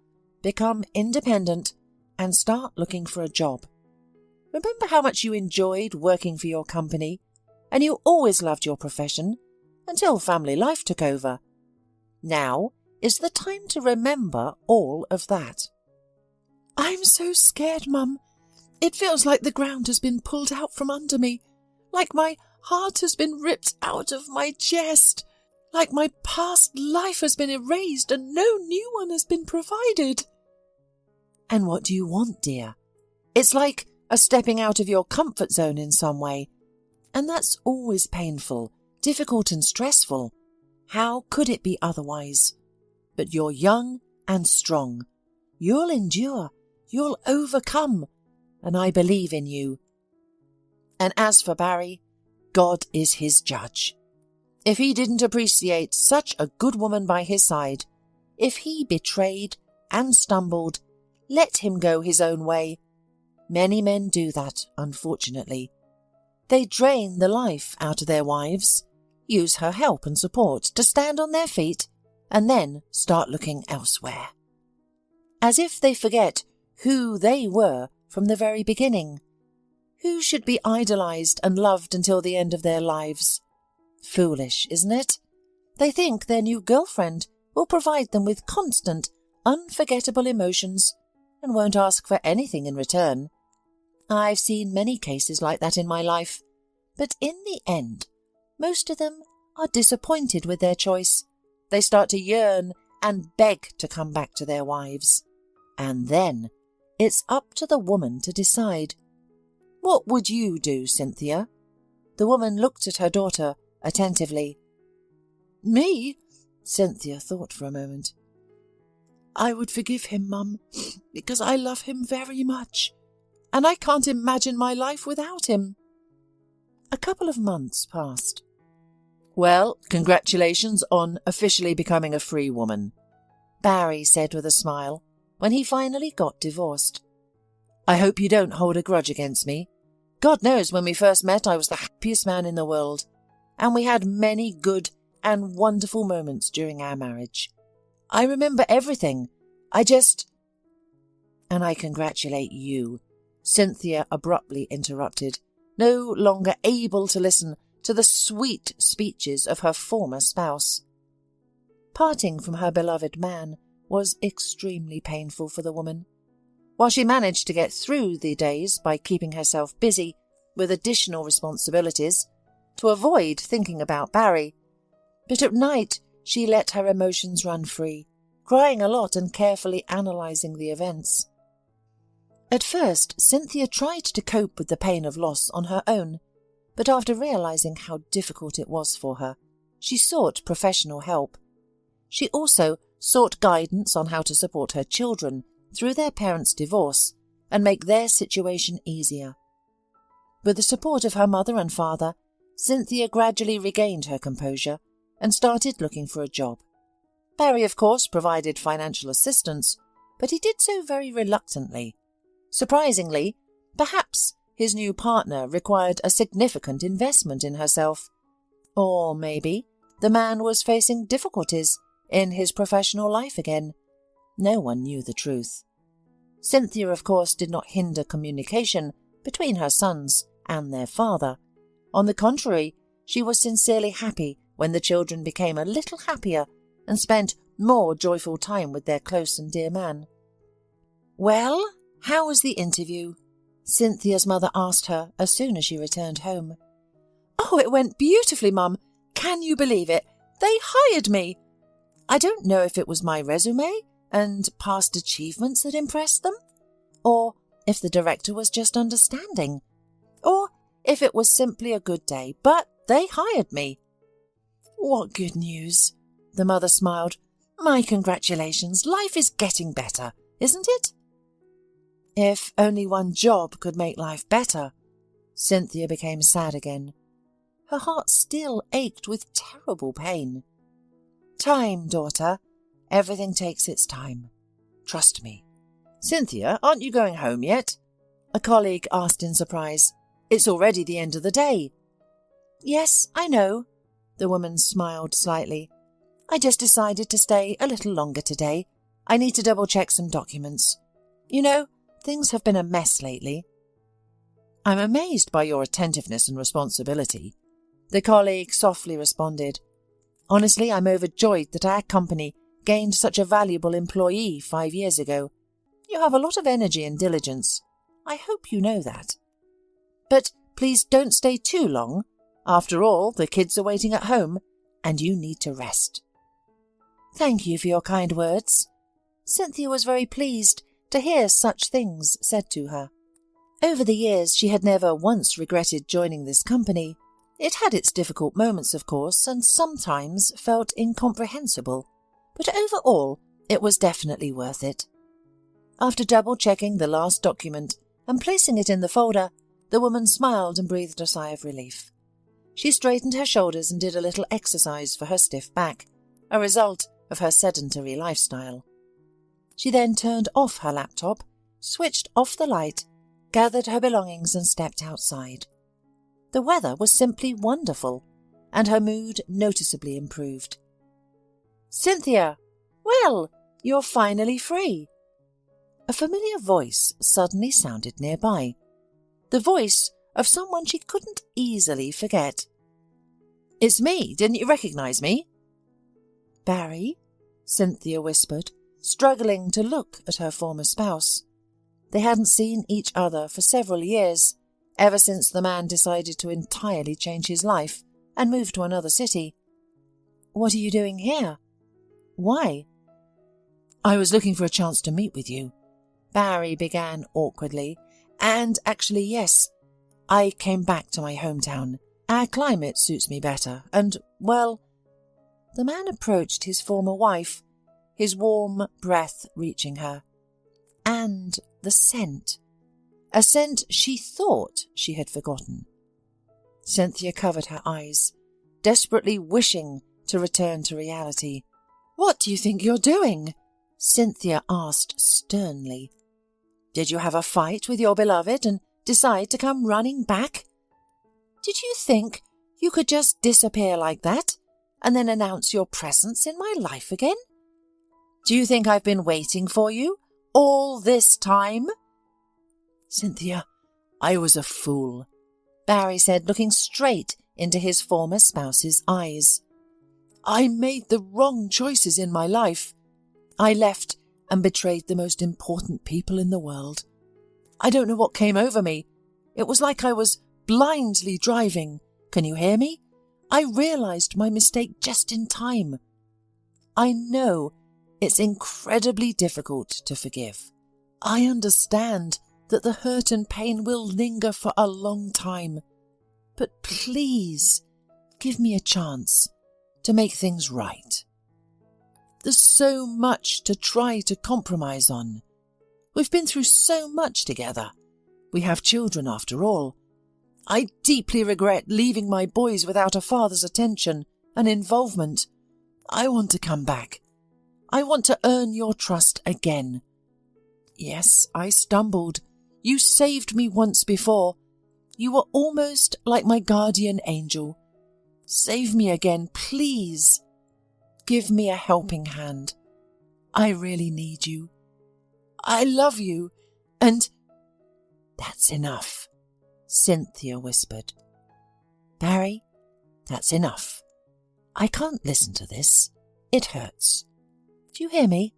become independent, and start looking for a job. Remember how much you enjoyed working for your company, and you always loved your profession, until family life took over. Now is the time to remember all of that. I'm so scared, Mum. It feels like the ground has been pulled out from under me, like my heart has been ripped out of my chest, like my past life has been erased and no new one has been provided. And what do you want, dear? It's like a stepping out of your comfort zone in some way, and that's always painful, difficult and stressful. How could it be otherwise? But you're young and strong. You'll endure. You'll overcome. And I believe in you. And as for Barry, God is his judge. If he didn't appreciate such a good woman by his side, if he betrayed and stumbled, let him go his own way. Many men do that, unfortunately. They drain the life out of their wives, use her help and support to stand on their feet, and then start looking elsewhere. As if they forget who they were from the very beginning. Who should be idolized and loved until the end of their lives? Foolish, isn't it? They think their new girlfriend will provide them with constant, unforgettable emotions and won't ask for anything in return. I've seen many cases like that in my life, but in the end, most of them are disappointed with their choice. They start to yearn and beg to come back to their wives. And then it's up to the woman to decide. What would you do, Cynthia? The woman looked at her daughter attentively. Me? Cynthia thought for a moment. I would forgive him, Mum, because I love him very much, and I can't imagine my life without him. A couple of months passed. Well, congratulations on officially becoming a free woman, Barry said with a smile when he finally got divorced. I hope you don't hold a grudge against me. God knows when we first met I was the happiest man in the world, and we had many good and wonderful moments during our marriage. I remember everything. And I congratulate you, Cynthia abruptly interrupted, no longer able to listen to the sweet speeches of her former spouse. Parting from her beloved man was extremely painful for the woman. While she managed to get through the days by keeping herself busy with additional responsibilities to avoid thinking about Barry, but at night she let her emotions run free, crying a lot and carefully analysing the events. At first, Cynthia tried to cope with the pain of loss on her own, but after realising how difficult it was for her, she sought professional help. She also sought guidance on how to support her children through their parents' divorce and make their situation easier. With the support of her mother and father, Cynthia gradually regained her composure and started looking for a job. Barry, of course, provided financial assistance, but he did so very reluctantly. Surprisingly, perhaps his new partner required a significant investment in herself. Or maybe the man was facing difficulties in his professional life again. No one knew the truth. Cynthia, of course, did not hinder communication between her sons and their father. On the contrary, she was sincerely happy when the children became a little happier and spent more joyful time with their close and dear man. "Well, how was the interview?" Cynthia's mother asked her as soon as she returned home. "Oh, it went beautifully, Mum. Can you believe it? They hired me. I don't know if it was my resume and past achievements that impressed them, or if the director was just understanding, or if it was simply a good day, but they hired me." "What good news!" The mother smiled. "My congratulations. Life is getting better, isn't it?" If only one job could make life better. Cynthia became sad again. Her heart still ached with terrible pain. "Time, daughter. Everything takes its time. Trust me." "Cynthia, aren't you going home yet?" a colleague asked in surprise. "It's already the end of the day." "Yes, I know." The woman smiled slightly. "I just decided to stay a little longer today. I need to double-check some documents. You know, things have been a mess lately." "I'm amazed by your attentiveness and responsibility," the colleague softly responded. "Honestly, I'm overjoyed that our company gained such a valuable employee 5 years ago. You have a lot of energy and diligence. I hope you know that. But please don't stay too long. After all, the kids are waiting at home, and you need to rest." "Thank you for your kind words." Cynthia was very pleased to hear such things said to her. Over the years, she had never once regretted joining this company. It had its difficult moments, of course, and sometimes felt incomprehensible, but overall, it was definitely worth it. After double-checking the last document and placing it in the folder, the woman smiled and breathed a sigh of relief. She straightened her shoulders and did a little exercise for her stiff back, a result of her sedentary lifestyle. She then turned off her laptop, switched off the light, gathered her belongings and stepped outside. The weather was simply wonderful, and her mood noticeably improved. "Cynthia! Well, you're finally free." A familiar voice suddenly sounded nearby. The voice of someone she couldn't easily forget. "It's me. Didn't you recognise me?" "Barry?" Cynthia whispered, struggling to look at her former spouse. They hadn't seen each other for several years, ever since the man decided to entirely change his life and move to another city. "What are you doing here? Why?" "I was looking for a chance to meet with you," Barry began awkwardly. "And actually, yes, I came back to my hometown. Our climate suits me better, and, well..." The man approached his former wife, his warm breath reaching her. And the scent. A scent she thought she had forgotten. Cynthia covered her eyes, desperately wishing to return to reality. "What do you think you're doing?" Cynthia asked sternly. "Did you have a fight with your beloved and decide to come running back? Did you think you could just disappear like that and then announce your presence in my life again? Do you think I've been waiting for you all this time?" "Cynthia, I was a fool," Barry said, looking straight into his former spouse's eyes. "I made the wrong choices in my life. I left and betrayed the most important people in the world. I don't know what came over me. It was like I was blindly driving. Can you hear me? I realized my mistake just in time. I know it's incredibly difficult to forgive. I understand that the hurt and pain will linger for a long time. But please, give me a chance to make things right. There's so much to try to compromise on. We've been through so much together. We have children after all. I deeply regret leaving my boys without a father's attention and involvement. I want to come back. I want to earn your trust again. Yes, I stumbled. You saved me once before. You were almost like my guardian angel. Save me again, please. Give me a helping hand. I really need you. I love you, and... That's enough, Cynthia whispered. Barry, that's enough. I can't listen to this. It hurts. Do you hear me?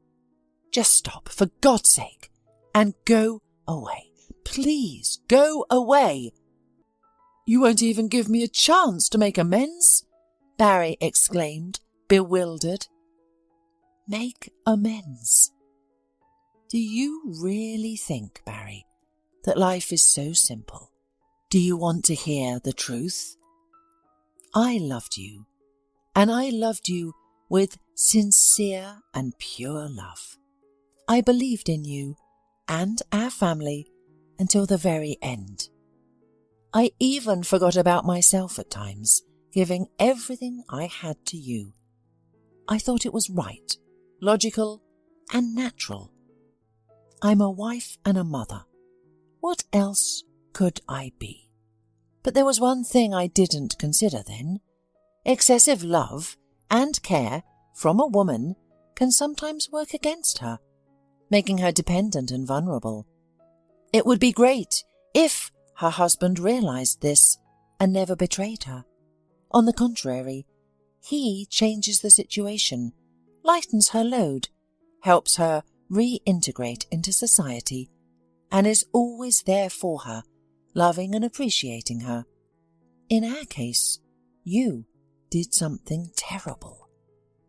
Just stop, for God's sake, and go away. Please, go away. You won't even give me a chance to make amends? Barry exclaimed, bewildered. Make amends? Do you really think, Barry, that life is so simple? Do you want to hear the truth? I loved you, and I loved you with sincere and pure love. I believed in you and our family until the very end. I even forgot about myself at times, giving everything I had to you. I thought it was right, logical, and natural. I'm a wife and a mother. What else could I be? But there was one thing I didn't consider then. Excessive love and care from a woman can sometimes work against her, making her dependent and vulnerable. It would be great if her husband realized this and never betrayed her. On the contrary, he changes the situation, lightens her load, helps her reintegrate into society, and is always there for her, loving and appreciating her. In our case, you did something terrible.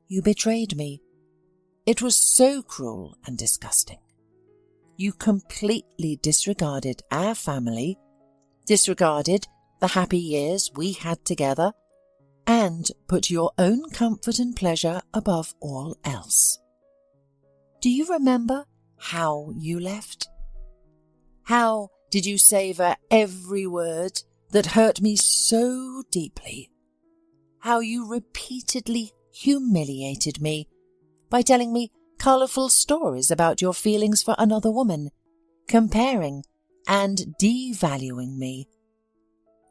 You betrayed me. It was so cruel and disgusting. You completely disregarded our family, disregarded the happy years we had together, and put your own comfort and pleasure above all else. Do you remember how you left? How did you savour every word that hurt me so deeply? How you repeatedly humiliated me by telling me colourful stories about your feelings for another woman, comparing and devaluing me.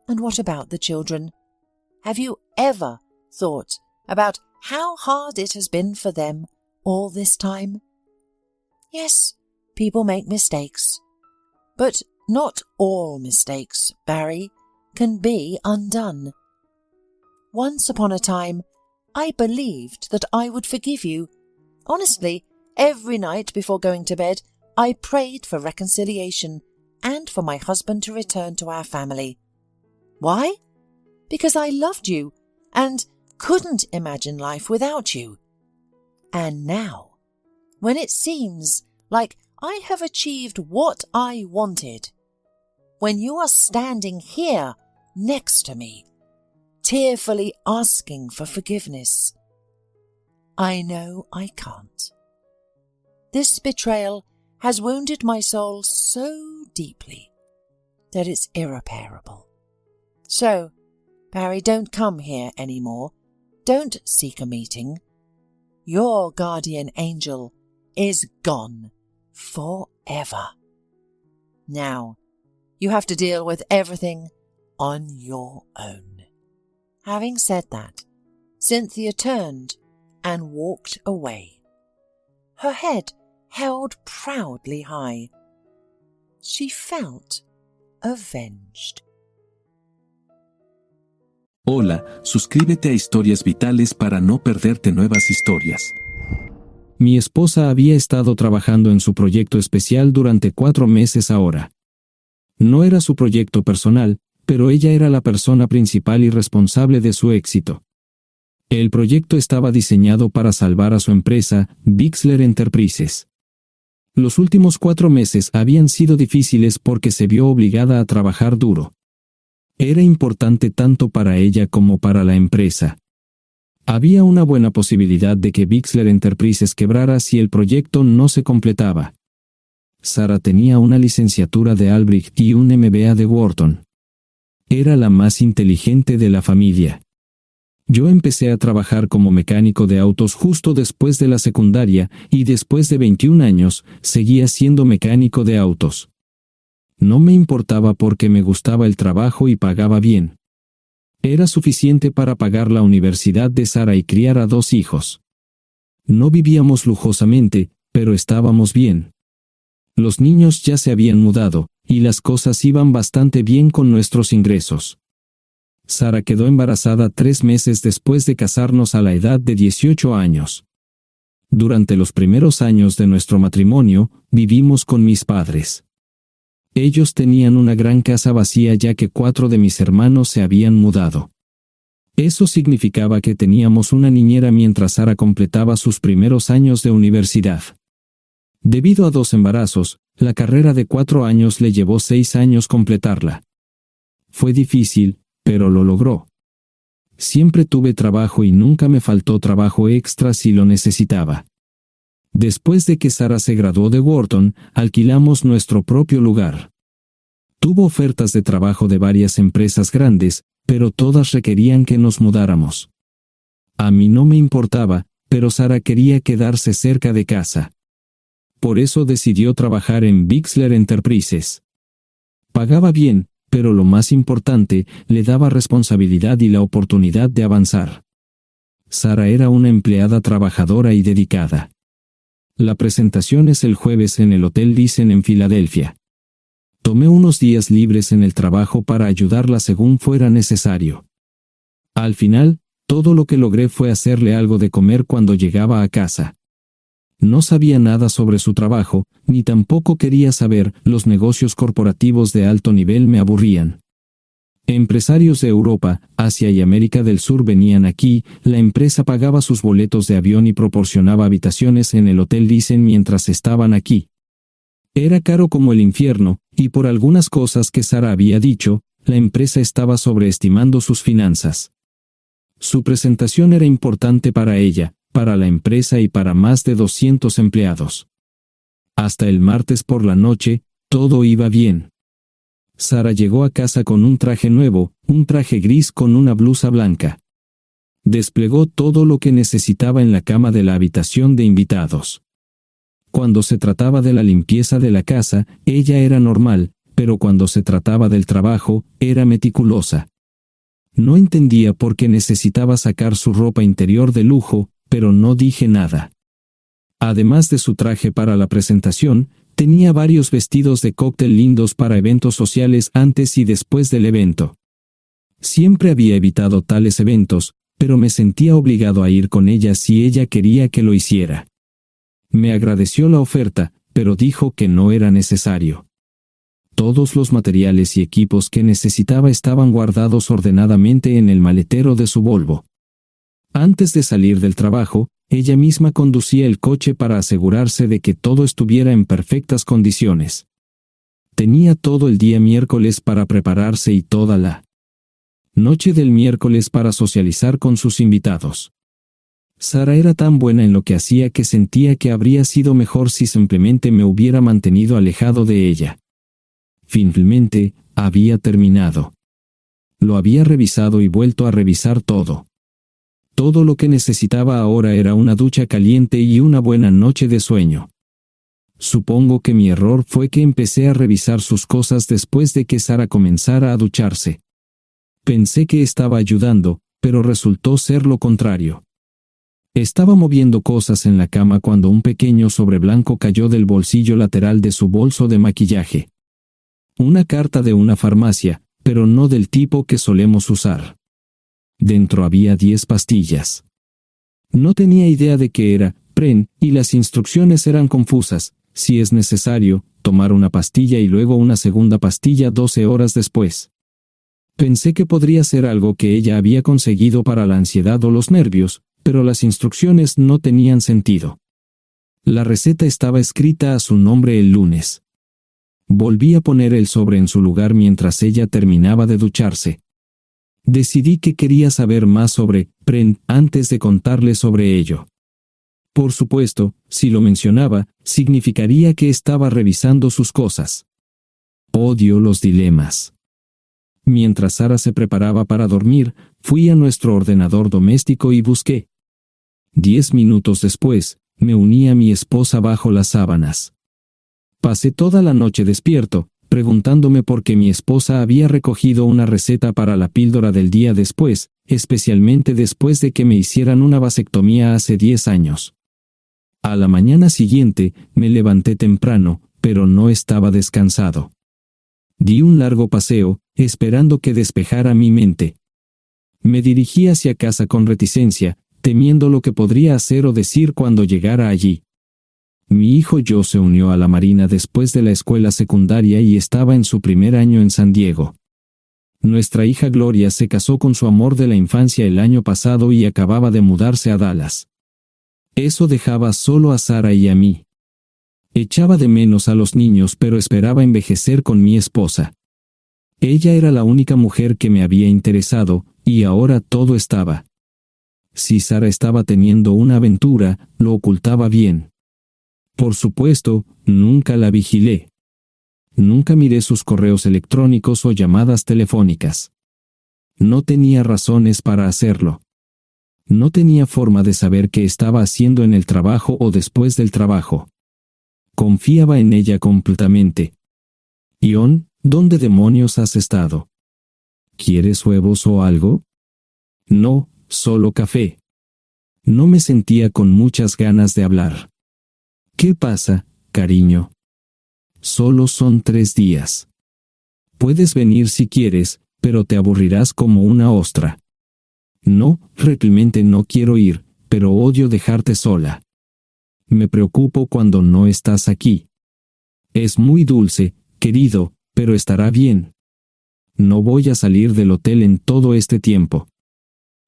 And what about the children? Have you ever thought about how hard it has been for them all this time? Yes, people make mistakes, but not all mistakes, Barry, can be undone. Once upon a time, I believed that I would forgive you. Honestly, every night before going to bed, I prayed for reconciliation and for my husband to return to our family. Why? Because I loved you and couldn't imagine life without you. And now, when it seems like I have achieved what I wanted, when you are standing here next to me, tearfully asking for forgiveness, I know I can't. This betrayal has wounded my soul so deeply that it's irreparable. So, Barry, don't come here anymore. Don't seek a meeting. Your guardian angel is gone forever. Now, you have to deal with everything on your own. Having said that, Cynthia turned and walked away, her head held proudly high. She felt avenged. Hola, suscríbete a Historias Vitales para no perderte nuevas historias. Mi esposa había estado trabajando en su proyecto especial durante 4 meses ahora. No era su proyecto personal, pero ella era la persona principal y responsable de su éxito. El proyecto estaba diseñado para salvar a su empresa, Bixler Enterprises. Los últimos 4 meses habían sido difíciles porque se vio obligada a trabajar duro. Era importante tanto para ella como para la empresa. Había una buena posibilidad de que Bixler Enterprises quebrara si el proyecto no se completaba. Sarah tenía una licenciatura de Albrecht y un MBA de Wharton. Era la más inteligente de la familia. Yo empecé a trabajar como mecánico de autos justo después de la secundaria y después de 21 años seguía siendo mecánico de autos. No me importaba porque me gustaba el trabajo y pagaba bien. Era suficiente para pagar la universidad de Sarah y criar a 2 hijos. No vivíamos lujosamente, pero estábamos bien. Los niños ya se habían mudado, y las cosas iban bastante bien con nuestros ingresos. Sarah quedó embarazada 3 meses después de casarnos a la edad de 18 años. Durante los primeros años de nuestro matrimonio, vivimos con mis padres. Ellos tenían una gran casa vacía ya que 4 de mis hermanos se habían mudado. Eso significaba que teníamos una niñera mientras Sarah completaba sus primeros años de universidad. Debido a 2 embarazos, la carrera de 4 años le llevó 6 años completarla. Fue difícil, pero lo logró. Siempre tuve trabajo y nunca me faltó trabajo extra si lo necesitaba. Después de que Sarah se graduó de Wharton, alquilamos nuestro propio lugar. Tuvo ofertas de trabajo de varias empresas grandes, pero todas requerían que nos mudáramos. A mí no me importaba, pero Sarah quería quedarse cerca de casa. Por eso decidió trabajar en Bixler Enterprises. Pagaba bien, pero lo más importante, le daba responsabilidad y la oportunidad de avanzar. Sarah era una empleada trabajadora y dedicada. La presentación es el jueves en el Hotel Thyssen en Filadelfia. Tomé unos días libres en el trabajo para ayudarla según fuera necesario. Al final, todo lo que logré fue hacerle algo de comer cuando llegaba a casa. No sabía nada sobre su trabajo, ni tampoco quería saber, los negocios corporativos de alto nivel me aburrían. Empresarios de Europa, Asia y América del Sur venían aquí, la empresa pagaba sus boletos de avión y proporcionaba habitaciones en el Hotel Thyssen mientras estaban aquí. Era caro como el infierno, y por algunas cosas que Sarah había dicho, la empresa estaba sobreestimando sus finanzas. Su presentación era importante para ella, para la empresa y para más de 200 empleados. Hasta el martes por la noche, todo iba bien. Sarah llegó a casa con un traje nuevo, un traje gris con una blusa blanca. Desplegó todo lo que necesitaba en la cama de la habitación de invitados. Cuando se trataba de la limpieza de la casa, ella era normal, pero cuando se trataba del trabajo, era meticulosa. No entendía por qué necesitaba sacar su ropa interior de lujo, pero no dije nada. Además de su traje para la presentación, tenía varios vestidos de cóctel lindos para eventos sociales antes y después del evento. Siempre había evitado tales eventos, pero me sentía obligado a ir con ella si ella quería que lo hiciera. Me agradeció la oferta, pero dijo que no era necesario. Todos los materiales y equipos que necesitaba estaban guardados ordenadamente en el maletero de su Volvo. Antes de salir del trabajo, ella misma conducía el coche para asegurarse de que todo estuviera en perfectas condiciones. Tenía todo el día miércoles para prepararse y toda la noche del miércoles para socializar con sus invitados. Sarah era tan buena en lo que hacía que sentía que habría sido mejor si simplemente me hubiera mantenido alejado de ella. Finalmente, había terminado. Lo había revisado y vuelto a revisar todo. Todo lo que necesitaba ahora era una ducha caliente y una buena noche de sueño. Supongo que mi error fue que empecé a revisar sus cosas después de que Sarah comenzara a ducharse. Pensé que estaba ayudando, pero resultó ser lo contrario. Estaba moviendo cosas en la cama cuando un pequeño sobre blanco cayó del bolsillo lateral de su bolso de maquillaje. Una carta de una farmacia, pero no del tipo que solemos usar. Dentro había 10 pastillas. No tenía idea de qué era, Pren, y las instrucciones eran confusas. Si es necesario, tomar una pastilla y luego una segunda pastilla 12 horas después. Pensé que podría ser algo que ella había conseguido para la ansiedad o los nervios, pero las instrucciones no tenían sentido. La receta estaba escrita a su nombre el lunes. Volví a poner el sobre en su lugar mientras ella terminaba de ducharse. Decidí que quería saber más sobre Pren antes de contarle sobre ello. Por supuesto, si lo mencionaba, significaría que estaba revisando sus cosas. Odio los dilemas. Mientras Sara se preparaba para dormir, fui a nuestro ordenador doméstico y busqué. 10 minutos después, me uní a mi esposa bajo las sábanas. Pasé toda la noche despierto, preguntándome por qué mi esposa había recogido una receta para la píldora del día después, especialmente después de que me hicieran una vasectomía hace 10 años. A la mañana siguiente, me levanté temprano, pero no estaba descansado. Di un largo paseo, esperando que despejara mi mente. Me dirigí hacia casa con reticencia, temiendo lo que podría hacer o decir cuando llegara allí. Mi hijo Joe se unió a la Marina después de la escuela secundaria y estaba en su primer año en San Diego. Nuestra hija Gloria se casó con su amor de la infancia el año pasado y acababa de mudarse a Dallas. Eso dejaba solo a Sara y a mí. Echaba de menos a los niños, pero esperaba envejecer con mi esposa. Ella era la única mujer que me había interesado, y ahora todo estaba. Si Sara estaba teniendo una aventura, lo ocultaba bien. Por supuesto, nunca la vigilé. Nunca miré sus correos electrónicos o llamadas telefónicas. No tenía razones para hacerlo. No tenía forma de saber qué estaba haciendo en el trabajo o después del trabajo. Confiaba en ella completamente. Ion, ¿dónde demonios has estado? ¿Quieres huevos o algo? No, solo café. No me sentía con muchas ganas de hablar. ¿Qué pasa, cariño? Solo son 3 días. Puedes venir si quieres, pero te aburrirás como una ostra. No, realmente no quiero ir, pero odio dejarte sola. Me preocupo cuando no estás aquí. Es muy dulce, querido, pero estará bien. No voy a salir del hotel en todo este tiempo.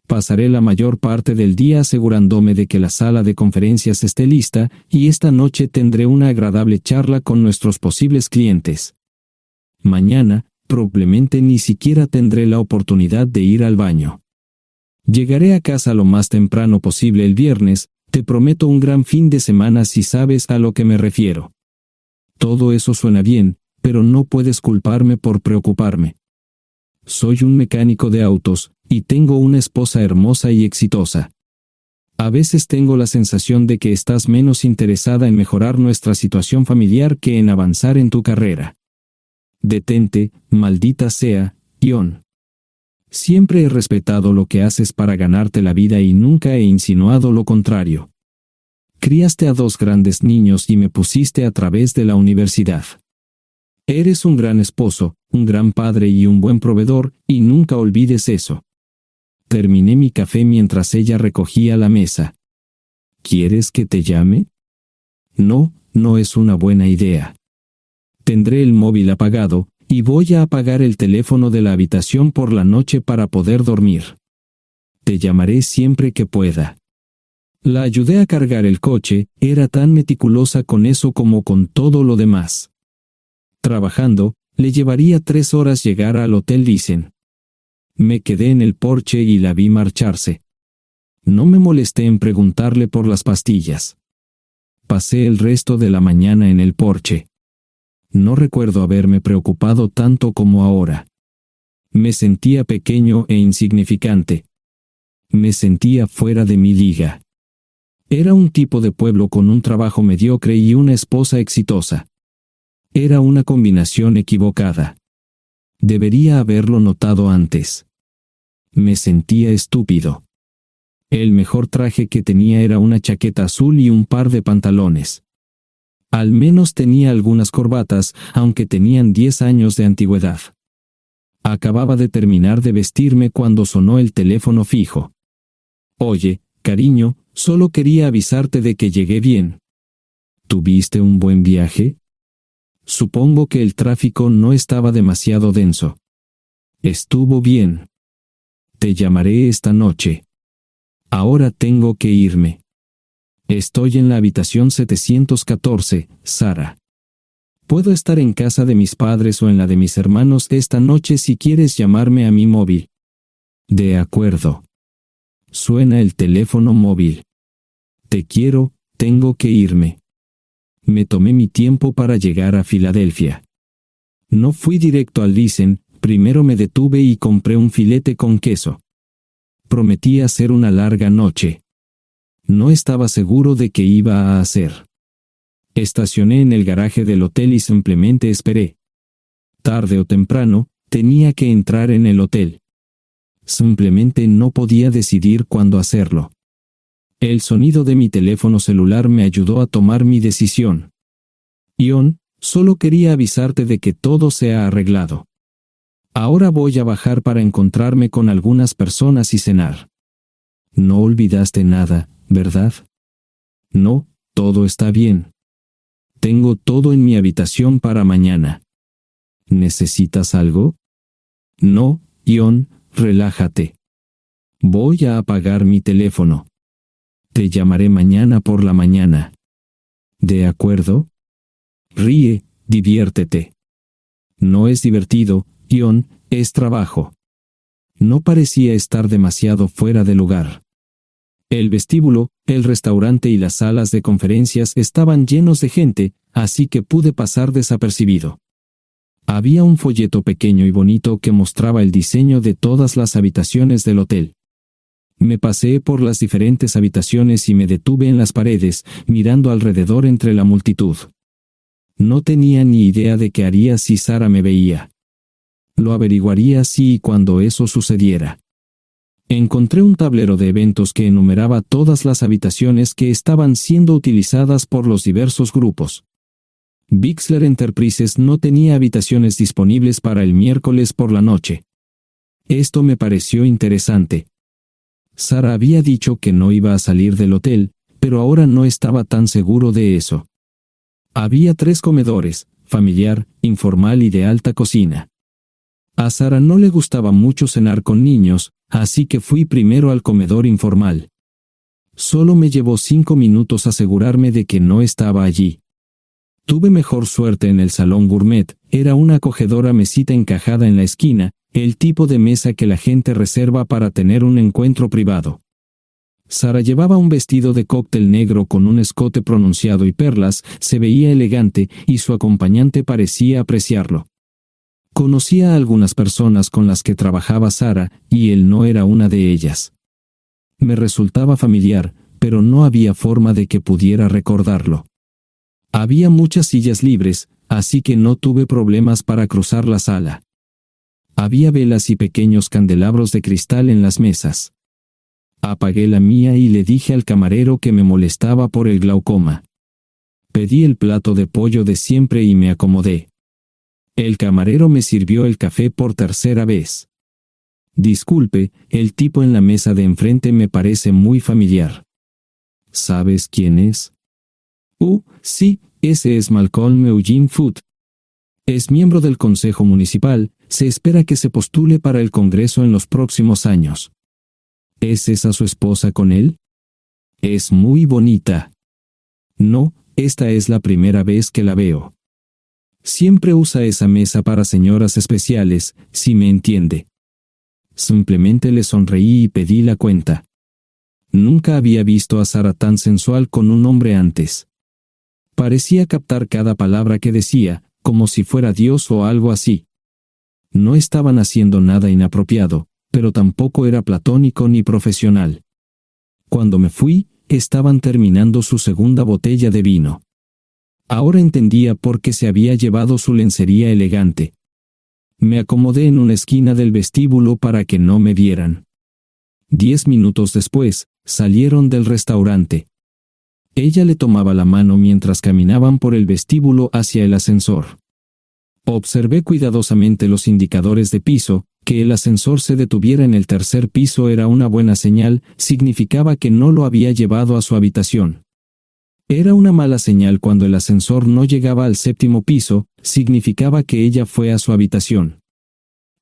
Pasaré la mayor parte del día asegurándome de que la sala de conferencias esté lista, y esta noche tendré una agradable charla con nuestros posibles clientes. Mañana, probablemente ni siquiera tendré la oportunidad de ir al baño. Llegaré a casa lo más temprano posible el viernes. Te prometo un gran fin de semana si sabes a lo que me refiero. Todo eso suena bien, pero no puedes culparme por preocuparme. Soy un mecánico de autos, y tengo una esposa hermosa y exitosa. A veces tengo la sensación de que estás menos interesada en mejorar nuestra situación familiar que en avanzar en tu carrera. Detente, maldita sea, Ion. Siempre he respetado lo que haces para ganarte la vida y nunca he insinuado lo contrario. Criaste a 2 grandes niños y me pusiste a través de la universidad. Eres un gran esposo, un gran padre y un buen proveedor, y nunca olvides eso. Terminé mi café mientras ella recogía la mesa. ¿Quieres que te llame? No, no es una buena idea. Tendré el móvil apagado, y voy a apagar el teléfono de la habitación por la noche para poder dormir. Te llamaré siempre que pueda. La ayudé a cargar el coche, era tan meticulosa con eso como con todo lo demás. Trabajando, le llevaría 3 horas llegar al Hotel Dicen. Me quedé en el porche y la vi marcharse. No me molesté en preguntarle por las pastillas. Pasé el resto de la mañana en el porche. No recuerdo haberme preocupado tanto como ahora. Me sentía pequeño e insignificante. Me sentía fuera de mi liga. Era un tipo de pueblo con un trabajo mediocre y una esposa exitosa. Era una combinación equivocada. Debería haberlo notado antes. Me sentía estúpido. El mejor traje que tenía era una chaqueta azul y un par de pantalones. Al menos tenía algunas corbatas, aunque tenían 10 años de antigüedad. Acababa de terminar de vestirme cuando sonó el teléfono fijo. Oye, cariño, Solo quería avisarte de que llegué bien. ¿Tuviste un buen viaje? Supongo que el tráfico no estaba demasiado denso. Estuvo bien. Te llamaré esta noche. Ahora tengo que irme. Estoy en la habitación 714, Sara. Puedo estar en casa de mis padres o en la de mis hermanos esta noche si quieres llamarme a mi móvil. De acuerdo. Suena el teléfono móvil. Te quiero, tengo que irme. Me tomé mi tiempo para llegar a Filadelfia. No fui directo al Lisen, primero me detuve y compré un filete con queso. Prometí hacer una larga noche. No estaba seguro de qué iba a hacer. Estacioné en el garaje del hotel y simplemente esperé. Tarde o temprano, tenía que entrar en el hotel. Simplemente no podía decidir cuándo hacerlo. El sonido de mi teléfono celular me ayudó a tomar mi decisión. Ion, solo quería avisarte de que todo se ha arreglado. Ahora voy a bajar para encontrarme con algunas personas y cenar. No olvidaste nada, ¿verdad? No, todo está bien. Tengo todo en mi habitación para mañana. ¿Necesitas algo? No, Ion, relájate. Voy a apagar mi teléfono. Te llamaré mañana por la mañana. ¿De acuerdo? Ríe, diviértete. No es divertido, Ion, es trabajo. No parecía estar demasiado fuera de lugar. El vestíbulo, el restaurante y las salas de conferencias estaban llenos de gente, así que pude pasar desapercibido. Había un folleto pequeño y bonito que mostraba el diseño de todas las habitaciones del hotel. Me paseé por las diferentes habitaciones y me detuve en las paredes, mirando alrededor entre la multitud. No tenía ni idea de qué haría si Sara me veía. Lo averiguaría si y cuando eso sucediera. Encontré un tablero de eventos que enumeraba todas las habitaciones que estaban siendo utilizadas por los diversos grupos. Bixler Enterprises no tenía habitaciones disponibles para el miércoles por la noche. Esto me pareció interesante. Sara había dicho que no iba a salir del hotel, pero ahora no estaba tan seguro de eso. Había 3 comedores, familiar, informal y de alta cocina. A Sara no le gustaba mucho cenar con niños, así que fui primero al comedor informal. Solo me llevó 5 minutos asegurarme de que no estaba allí. Tuve mejor suerte en el salón gourmet, era una acogedora mesita encajada en la esquina, el tipo de mesa que la gente reserva para tener un encuentro privado. Sara llevaba un vestido de cóctel negro con un escote pronunciado y perlas, se veía elegante y su acompañante parecía apreciarlo. Conocía a algunas personas con las que trabajaba Sara, y él no era una de ellas. Me resultaba familiar, pero no había forma de que pudiera recordarlo. Había muchas sillas libres, así que no tuve problemas para cruzar la sala. Había velas y pequeños candelabros de cristal en las mesas. Apagué la mía y le dije al camarero que me molestaba por el glaucoma. Pedí el plato de pollo de siempre y me acomodé. El camarero me sirvió el café por tercera vez. Disculpe, el tipo en la mesa de enfrente me parece muy familiar. ¿Sabes quién es? Sí, ese es Malcolm Eugene Foote. Es miembro del Consejo Municipal, se espera que se postule para el Congreso en los próximos años. ¿Es esa su esposa con él? Es muy bonita. No, esta es la primera vez que la veo. Siempre usa esa mesa para señoras especiales, si me entiende. Simplemente le sonreí y pedí la cuenta. Nunca había visto a Sara tan sensual con un hombre antes. Parecía captar cada palabra que decía, como si fuera Dios o algo así. No estaban haciendo nada inapropiado, pero tampoco era platónico ni profesional. Cuando me fui, estaban terminando su segunda botella de vino. Ahora entendía por qué se había llevado su lencería elegante. Me acomodé en una esquina del vestíbulo para que no me vieran. 10 minutos después, salieron del restaurante. Ella le tomaba la mano mientras caminaban por el vestíbulo hacia el ascensor. Observé cuidadosamente los indicadores de piso, Que el ascensor se detuviera en el tercer piso era una buena señal, significaba que no lo había llevado a su habitación. Era una mala señal cuando el ascensor no llegaba al séptimo piso, significaba que ella fue a su habitación.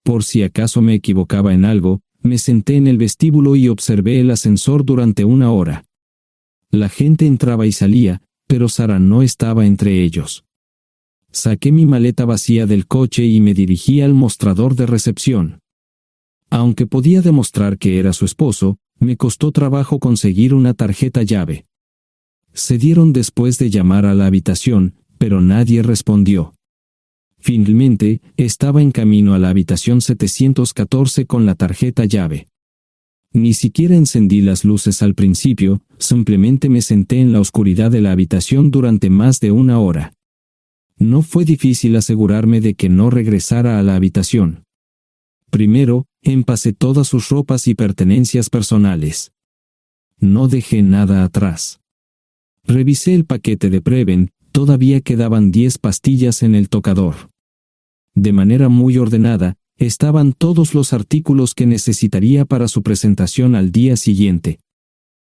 Por si acaso me equivocaba en algo, me senté en el vestíbulo y observé el ascensor durante 1 hora. La gente entraba y salía, pero Sara no estaba entre ellos. Saqué mi maleta vacía del coche y me dirigí al mostrador de recepción. Aunque podía demostrar que era su esposo, me costó trabajo conseguir una tarjeta llave. Se dieron después de llamar a la habitación, pero nadie respondió. Finalmente, estaba en camino a la habitación 714 con la tarjeta llave. Ni siquiera encendí las luces al principio, simplemente me senté en la oscuridad de la habitación durante más de 1 hora. No fue difícil asegurarme de que no regresara a la habitación. Primero, empacé todas sus ropas y pertenencias personales. No dejé nada atrás. Revisé el paquete de Preven, todavía quedaban 10 pastillas en el tocador. De manera muy ordenada, estaban todos los artículos que necesitaría para su presentación al día siguiente.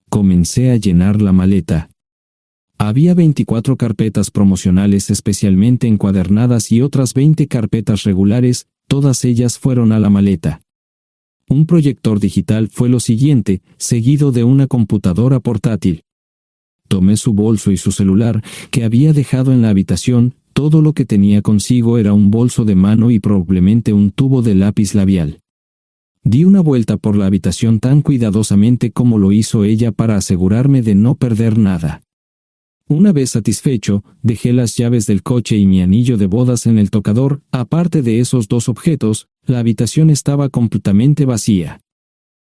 Comencé a llenar la maleta. Había 24 carpetas promocionales especialmente encuadernadas y otras 20 carpetas regulares, todas ellas fueron a la maleta. Un proyector digital fue lo siguiente, seguido de una computadora portátil. Tomé su bolso y su celular, que había dejado en la habitación. Todo lo que tenía consigo era un bolso de mano y probablemente un tubo de lápiz labial. Di una vuelta por la habitación tan cuidadosamente como lo hizo ella para asegurarme de no perder nada. Una vez satisfecho, dejé las llaves del coche y mi anillo de bodas en el tocador. Aparte de esos 2 objetos, la habitación estaba completamente vacía.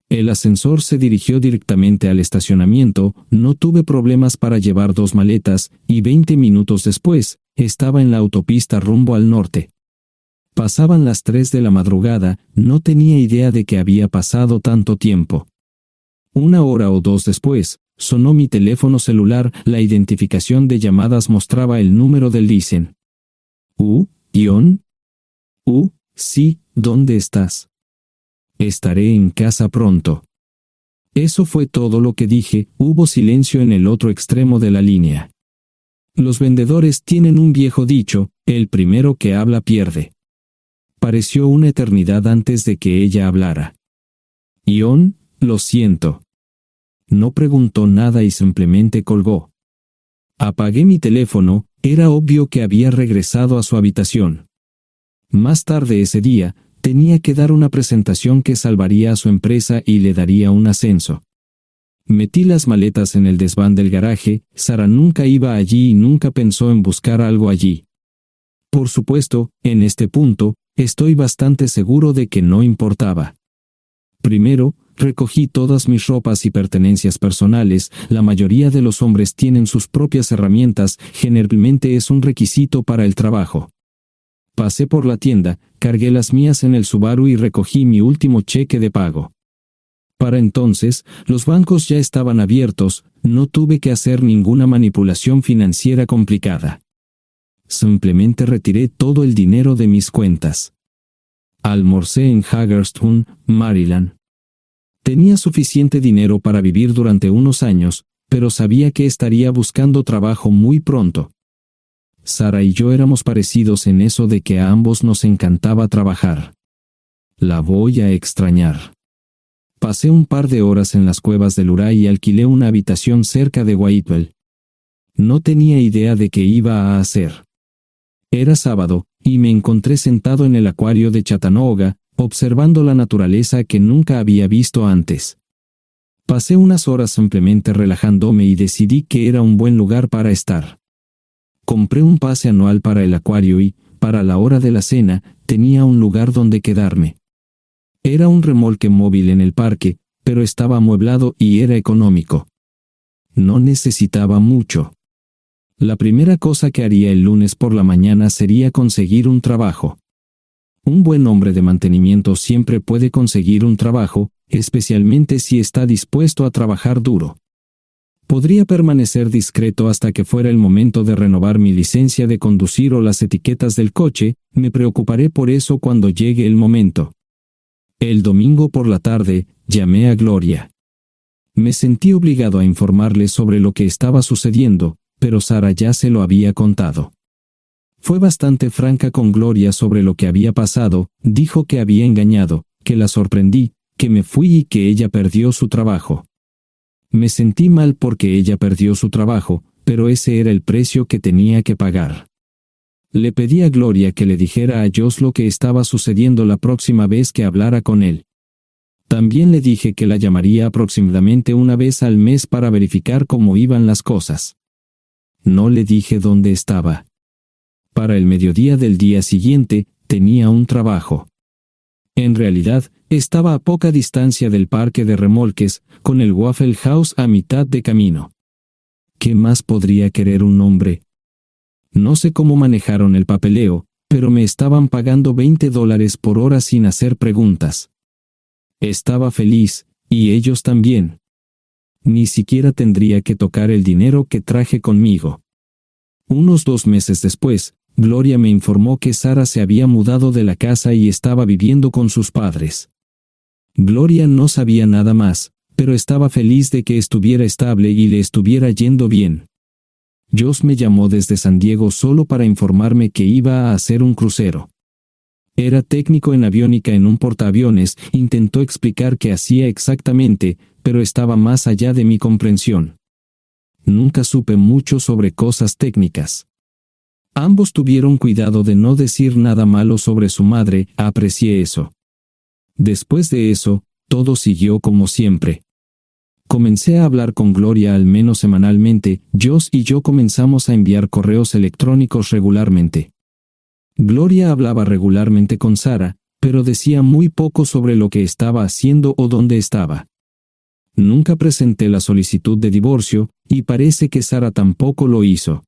El ascensor se dirigió directamente al estacionamiento, no tuve problemas para llevar 2 maletas, y 20 minutos después, estaba en la autopista rumbo al norte. Pasaban las 3 de la madrugada, no tenía idea de que había pasado tanto tiempo. 1 hora o 2 después, sonó mi teléfono celular, la identificación de llamadas mostraba el número del Listen. ¿Ion? Sí, ¿dónde estás? Estaré en casa pronto. Eso fue todo lo que dije. Hubo silencio en el otro extremo de la línea. Los vendedores tienen un viejo dicho, el primero que habla pierde. Pareció una eternidad antes de que ella hablara. Ion, lo siento. No preguntó nada y simplemente colgó. Apagué mi teléfono, era obvio que había regresado a su habitación. Más tarde ese día, tenía que dar una presentación que salvaría a su empresa y le daría un ascenso. Metí las maletas en el desván del garaje. Sara nunca iba allí y nunca pensó en buscar algo allí. Por supuesto, en este punto, estoy bastante seguro de que no importaba. Primero, recogí todas mis ropas y pertenencias personales. La mayoría de los hombres tienen sus propias herramientas, generalmente es un requisito para el trabajo. Pasé por la tienda, cargué las mías en el Subaru y recogí mi último cheque de pago. Para entonces, los bancos ya estaban abiertos, no tuve que hacer ninguna manipulación financiera complicada. Simplemente retiré todo el dinero de mis cuentas. Almorcé en Hagerstown, Maryland. Tenía suficiente dinero para vivir durante unos años, pero sabía que estaría buscando trabajo muy pronto. Sara y yo éramos parecidos en eso de que a ambos nos encantaba trabajar. La voy a extrañar. Pasé un par de horas en las cuevas del Uray y alquilé una habitación cerca de Whitwell. No tenía idea de qué iba a hacer. Era sábado, y me encontré sentado en el acuario de Chattanooga, observando la naturaleza que nunca había visto antes. Pasé unas horas simplemente relajándome y decidí que era un buen lugar para estar. Compré un pase anual para el acuario y, para la hora de la cena, tenía un lugar donde quedarme. Era un remolque móvil en el parque, pero estaba amueblado y era económico. No necesitaba mucho. La primera cosa que haría el lunes por la mañana sería conseguir un trabajo. Un buen hombre de mantenimiento siempre puede conseguir un trabajo, especialmente si está dispuesto a trabajar duro. Podría permanecer discreto hasta que fuera el momento de renovar mi licencia de conducir o las etiquetas del coche. Me preocuparé por eso cuando llegue el momento. El domingo por la tarde, llamé a Gloria. Me sentí obligado a informarle sobre lo que estaba sucediendo, pero Sara ya se lo había contado. Fue bastante franca con Gloria sobre lo que había pasado, dijo que había engañado, que la sorprendí, que me fui y que ella perdió su trabajo. Me sentí mal porque ella perdió su trabajo, pero ese era el precio que tenía que pagar. Le pedí a Gloria que le dijera a Josh lo que estaba sucediendo la próxima vez que hablara con él. También le dije que la llamaría aproximadamente una vez al mes para verificar cómo iban las cosas. No le dije dónde estaba. Para el mediodía del día siguiente, tenía un trabajo. En realidad, estaba a poca distancia del parque de remolques, con el Waffle House a mitad de camino. ¿Qué más podría querer un hombre? No sé cómo manejaron el papeleo, pero me estaban pagando $20 por hora sin hacer preguntas. Estaba feliz, y ellos también. Ni siquiera tendría que tocar el dinero que traje conmigo. Unos 2 meses después, Gloria me informó que Sara se había mudado de la casa y estaba viviendo con sus padres. Gloria no sabía nada más, pero estaba feliz de que estuviera estable y le estuviera yendo bien. Josh me llamó desde San Diego solo para informarme que iba a hacer un crucero. Era técnico en aviónica en un portaaviones, intentó explicar qué hacía exactamente, pero estaba más allá de mi comprensión. Nunca supe mucho sobre cosas técnicas. Ambos tuvieron cuidado de no decir nada malo sobre su madre, aprecié eso. Después de eso, todo siguió como siempre. Comencé a hablar con Gloria al menos semanalmente, Josh y yo comenzamos a enviar correos electrónicos regularmente. Gloria hablaba regularmente con Sara, pero decía muy poco sobre lo que estaba haciendo o dónde estaba. Nunca presenté la solicitud de divorcio, y parece que Sara tampoco lo hizo.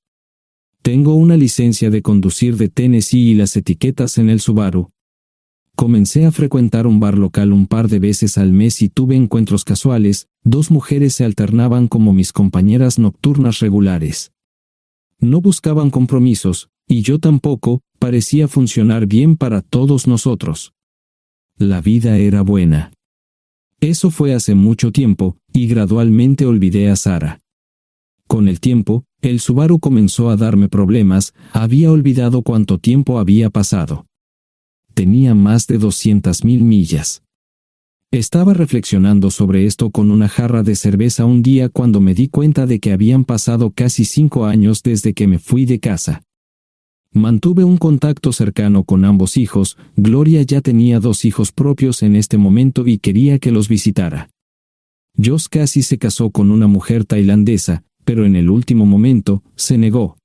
Tengo una licencia de conducir de Tennessee y las etiquetas en el Subaru. Comencé a frecuentar un bar local un par de veces al mes y tuve encuentros casuales, 2 mujeres se alternaban como mis compañeras nocturnas regulares. No buscaban compromisos, y yo tampoco, parecía funcionar bien para todos nosotros. La vida era buena. Eso fue hace mucho tiempo, y gradualmente olvidé a Sara. Con el tiempo, el Subaru comenzó a darme problemas, había olvidado cuánto tiempo había pasado. Tenía más de 200,000 millas. Estaba reflexionando sobre esto con una jarra de cerveza un día cuando me di cuenta de que habían pasado casi 5 años desde que me fui de casa. Mantuve un contacto cercano con ambos hijos, Gloria ya tenía 2 hijos propios en este momento y quería que los visitara. Josh casi se casó con una mujer tailandesa, pero en el último momento, se negó.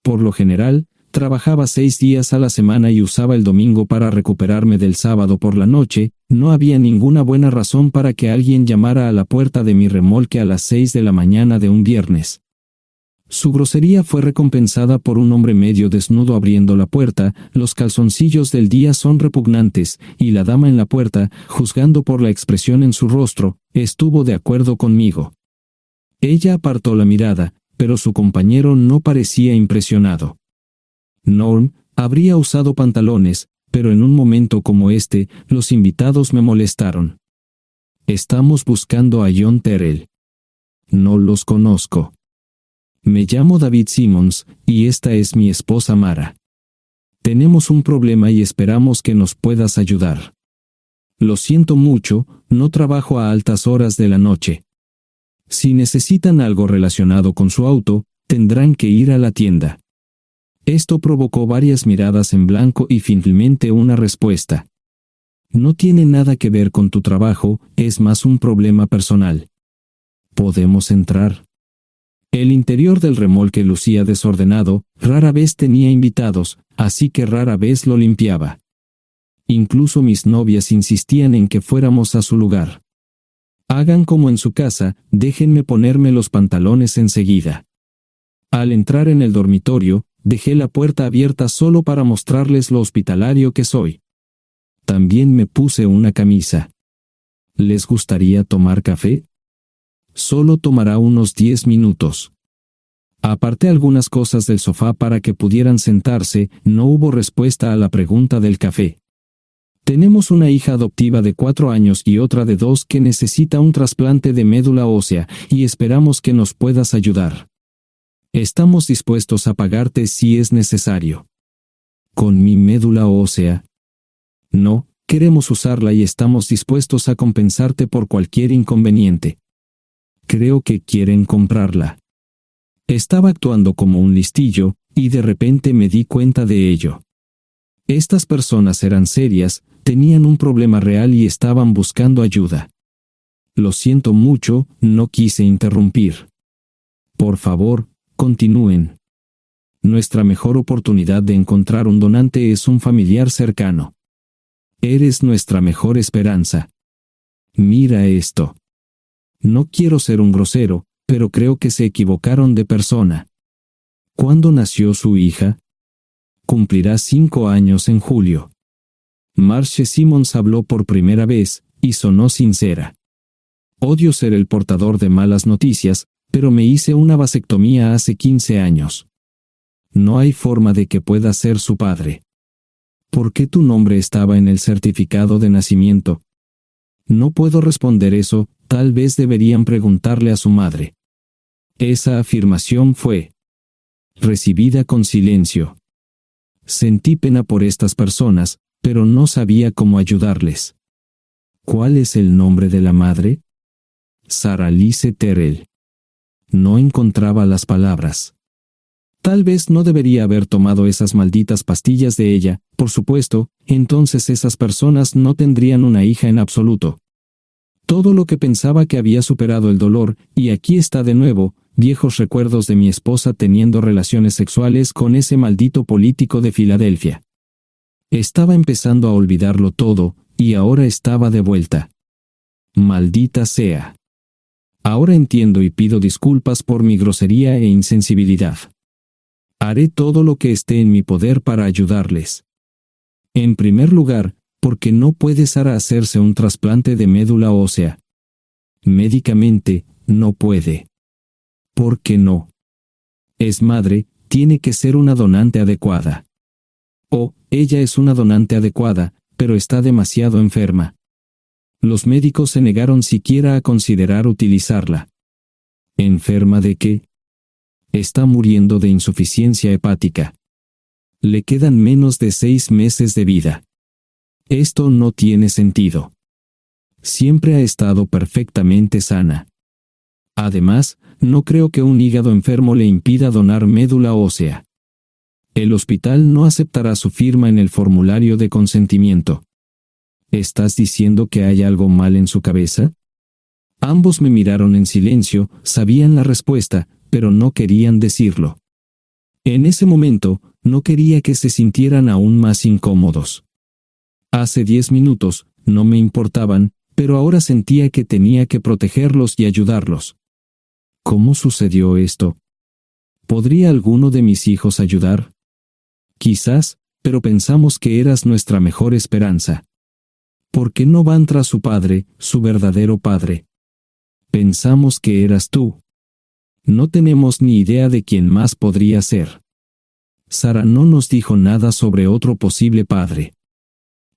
Por lo general, trabajaba 6 días a la semana y usaba el domingo para recuperarme del sábado por la noche, no había ninguna buena razón para que alguien llamara a la puerta de mi remolque a las 6 de la mañana de un viernes. Su grosería fue recompensada por un hombre medio desnudo abriendo la puerta, los calzoncillos del día son repugnantes, y la dama en la puerta, juzgando por la expresión en su rostro, estuvo de acuerdo conmigo. Ella apartó la mirada, pero su compañero no parecía impresionado. Norm habría usado pantalones, pero en un momento como este, los invitados me molestaron. Estamos buscando a John Terrell. No los conozco. Me llamo David Simmons, y esta es mi esposa Mara. Tenemos un problema y esperamos que nos puedas ayudar. Lo siento mucho, no trabajo a altas horas de la noche. Si necesitan algo relacionado con su auto, tendrán que ir a la tienda. Esto provocó varias miradas en blanco y finalmente una respuesta. No tiene nada que ver con tu trabajo, es más un problema personal. ¿Podemos entrar? El interior del remolque lucía desordenado, rara vez tenía invitados, así que rara vez lo limpiaba. Incluso mis novias insistían en que fuéramos a su lugar. Hagan como en su casa, déjenme ponerme los pantalones enseguida. Al entrar en el dormitorio, dejé la puerta abierta solo para mostrarles lo hospitalario que soy. También me puse una camisa. ¿Les gustaría tomar café? Solo tomará unos 10 minutos. Aparté algunas cosas del sofá para que pudieran sentarse, no hubo respuesta a la pregunta del café. Tenemos una hija adoptiva de 4 años y otra de 2 que necesita un trasplante de médula ósea y esperamos que nos puedas ayudar. Estamos dispuestos a pagarte si es necesario. ¿Con mi médula ósea? No, queremos usarla y estamos dispuestos a compensarte por cualquier inconveniente. Creo que quieren comprarla. Estaba actuando como un listillo, y de repente me di cuenta de ello. Estas personas eran serias, tenían un problema real y estaban buscando ayuda. Lo siento mucho, no quise interrumpir. Por favor, continúen. Nuestra mejor oportunidad de encontrar un donante es un familiar cercano. Eres nuestra mejor esperanza. Mira esto. No quiero ser un grosero, pero creo que se equivocaron de persona. ¿Cuándo nació su hija? Cumplirá 5 años en julio. Marche Simons habló por primera vez, y sonó sincera. Odio ser el portador de malas noticias, pero me hice una vasectomía hace 15 años. No hay forma de que pueda ser su padre. ¿Por qué tu nombre estaba en el certificado de nacimiento? No puedo responder eso, tal vez deberían preguntarle a su madre. Esa afirmación fue recibida con silencio. Sentí pena por estas personas, pero no sabía cómo ayudarles. ¿Cuál es el nombre de la madre? Sarah Lise Terrell. No encontraba las palabras. Tal vez no debería haber tomado esas malditas pastillas de ella, por supuesto, entonces esas personas no tendrían una hija en absoluto. Todo lo que pensaba que había superado el dolor, y aquí está de nuevo, viejos recuerdos de mi esposa teniendo relaciones sexuales con ese maldito político de Filadelfia. Estaba empezando a olvidarlo todo, y ahora estaba de vuelta. Maldita sea. Ahora entiendo y pido disculpas por mi grosería e insensibilidad. Haré todo lo que esté en mi poder para ayudarles. En primer lugar, porque no puede Sara hacerse un trasplante de médula ósea. Médicamente, no puede. ¿Por qué no? Es madre, tiene que ser una donante adecuada. Ella es una donante adecuada, pero está demasiado enferma. Los médicos se negaron siquiera a considerar utilizarla. ¿Enferma de qué? Está muriendo de insuficiencia hepática. Le quedan menos de 6 meses de vida. Esto no tiene sentido. Siempre ha estado perfectamente sana. Además, no creo que un hígado enfermo le impida donar médula ósea. El hospital no aceptará su firma en el formulario de consentimiento. ¿Estás diciendo que hay algo mal en su cabeza? Ambos me miraron en silencio, sabían la respuesta, pero no querían decirlo. En ese momento, no quería que se sintieran aún más incómodos. Hace 10 minutos, no me importaban, pero ahora sentía que tenía que protegerlos y ayudarlos. ¿Cómo sucedió esto? ¿Podría alguno de mis hijos ayudar? Quizás, pero pensamos que eras nuestra mejor esperanza. ¿Por qué no van tras su padre, su verdadero padre? Pensamos que eras tú. No tenemos ni idea de quién más podría ser. Sara no nos dijo nada sobre otro posible padre.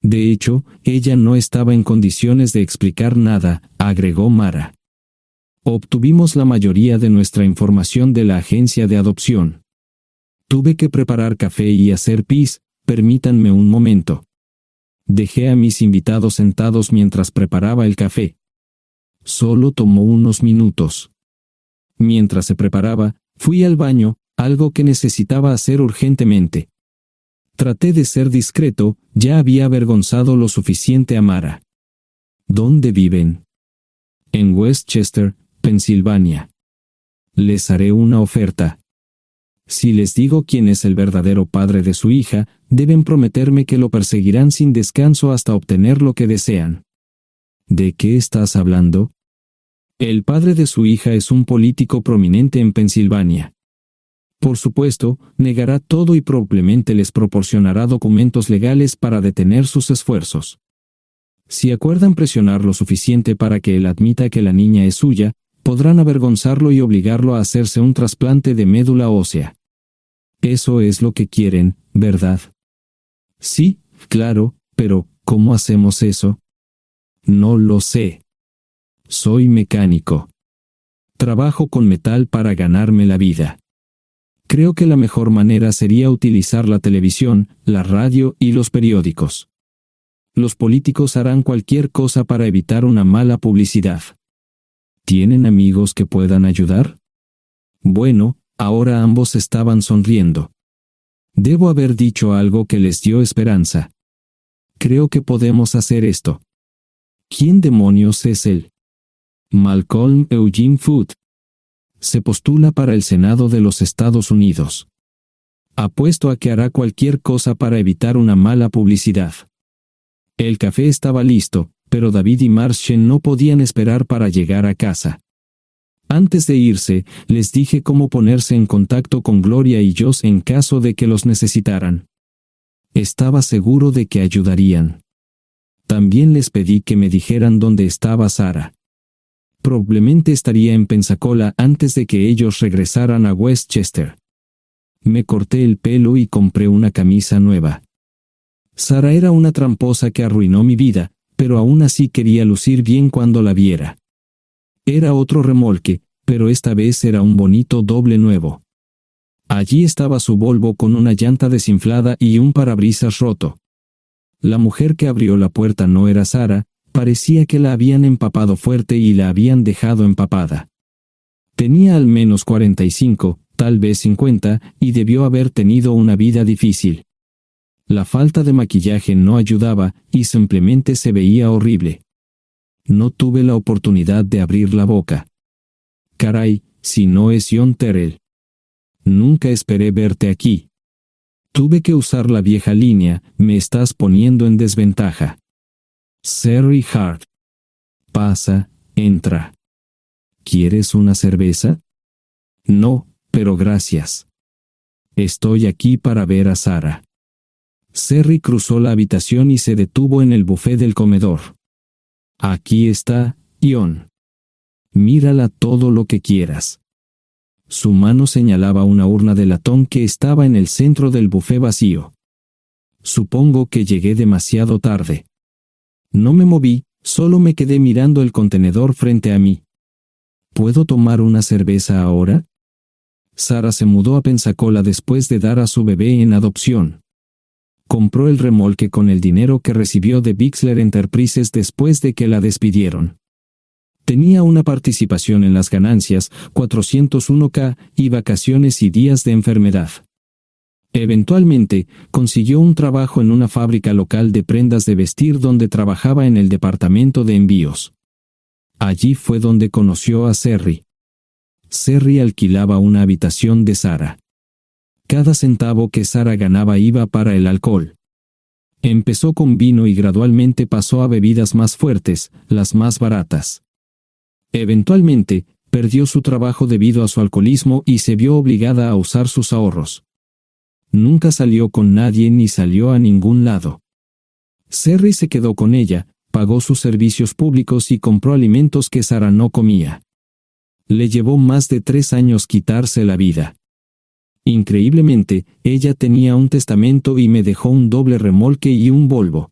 De hecho, ella no estaba en condiciones de explicar nada, agregó Mara. Obtuvimos la mayoría de nuestra información de la agencia de adopción. Tuve que preparar café y hacer pis, permítanme un momento. Dejé a mis invitados sentados mientras preparaba el café. Solo tomó unos minutos. Mientras se preparaba, fui al baño, algo que necesitaba hacer urgentemente. Traté de ser discreto, ya había avergonzado lo suficiente a Mara. ¿Dónde viven? En Westchester, Pensilvania. Les haré una oferta. Si les digo quién es el verdadero padre de su hija, deben prometerme que lo perseguirán sin descanso hasta obtener lo que desean. ¿De qué estás hablando? El padre de su hija es un político prominente en Pensilvania. Por supuesto, negará todo y probablemente les proporcionará documentos legales para detener sus esfuerzos. Si acuerdan presionar lo suficiente para que él admita que la niña es suya, podrán avergonzarlo y obligarlo a hacerse un trasplante de médula ósea. Eso es lo que quieren, ¿verdad? Sí, claro, pero ¿Cómo hacemos eso? No lo sé. Soy mecánico. Trabajo con metal para ganarme la vida. Creo que la mejor manera sería utilizar la televisión, la radio y los periódicos. Los políticos harán cualquier cosa para evitar una mala publicidad. ¿Tienen amigos que puedan ayudar? Bueno, ahora ambos estaban sonriendo. Debo haber dicho algo que les dio esperanza. Creo que podemos hacer esto. ¿Quién demonios es él? Malcolm Eugene Foote. Se postula para el Senado de los Estados Unidos. Apuesto a que hará cualquier cosa para evitar una mala publicidad. El café estaba listo, pero David y Marshall no podían esperar para llegar a casa. Antes de irse, les dije cómo ponerse en contacto con Gloria y Josh en caso de que los necesitaran. Estaba seguro de que ayudarían. También les pedí que me dijeran dónde estaba Sarah. Probablemente estaría en Pensacola antes de que ellos regresaran a Westchester. Me corté el pelo y compré una camisa nueva. Sarah era una tramposa que arruinó mi vida, pero aún así quería lucir bien cuando la viera. Era otro remolque, pero esta vez era un bonito doble nuevo. Allí estaba su Volvo con una llanta desinflada y un parabrisas roto. La mujer que abrió la puerta no era Sarah, parecía que la habían empapado fuerte y la habían dejado empapada. Tenía al menos 45, tal vez 50, y debió haber tenido una vida difícil. La falta de maquillaje no ayudaba y simplemente se veía horrible. No tuve la oportunidad de abrir la boca. Caray, si no es John Terrell. Nunca esperé verte aquí. Tuve que usar la vieja línea, me estás poniendo en desventaja. Sherry Hart. Pasa, entra. ¿Quieres una cerveza? No, pero gracias. Estoy aquí para ver a Sarah. Sherry cruzó la habitación y se detuvo en el buffet del comedor. Aquí está, John. Mírala todo lo que quieras. Su mano señalaba una urna de latón que estaba en el centro del buffet vacío. Supongo que llegué demasiado tarde. No me moví, solo me quedé mirando el contenedor frente a mí. ¿Puedo tomar una cerveza ahora? Sarah se mudó a Pensacola después de dar a su bebé en adopción. Compró el remolque con el dinero que recibió de Bixler Enterprises después de que la despidieron. Tenía una participación en las ganancias, 401k, y vacaciones y días de enfermedad. Eventualmente, consiguió un trabajo en una fábrica local de prendas de vestir donde trabajaba en el departamento de envíos. Allí fue donde conoció a Sherry. Sherry alquilaba una habitación de Sarah. Cada centavo que Sarah ganaba iba para el alcohol. Empezó con vino y gradualmente pasó a bebidas más fuertes, las más baratas. Eventualmente, perdió su trabajo debido a su alcoholismo y se vio obligada a usar sus ahorros. Nunca salió con nadie ni salió a ningún lado. Sherry se quedó con ella, pagó sus servicios públicos y compró alimentos que Sarah no comía. Le llevó más de 3 años quitarse la vida. Increíblemente, ella tenía un testamento y me dejó un doble remolque y un Volvo.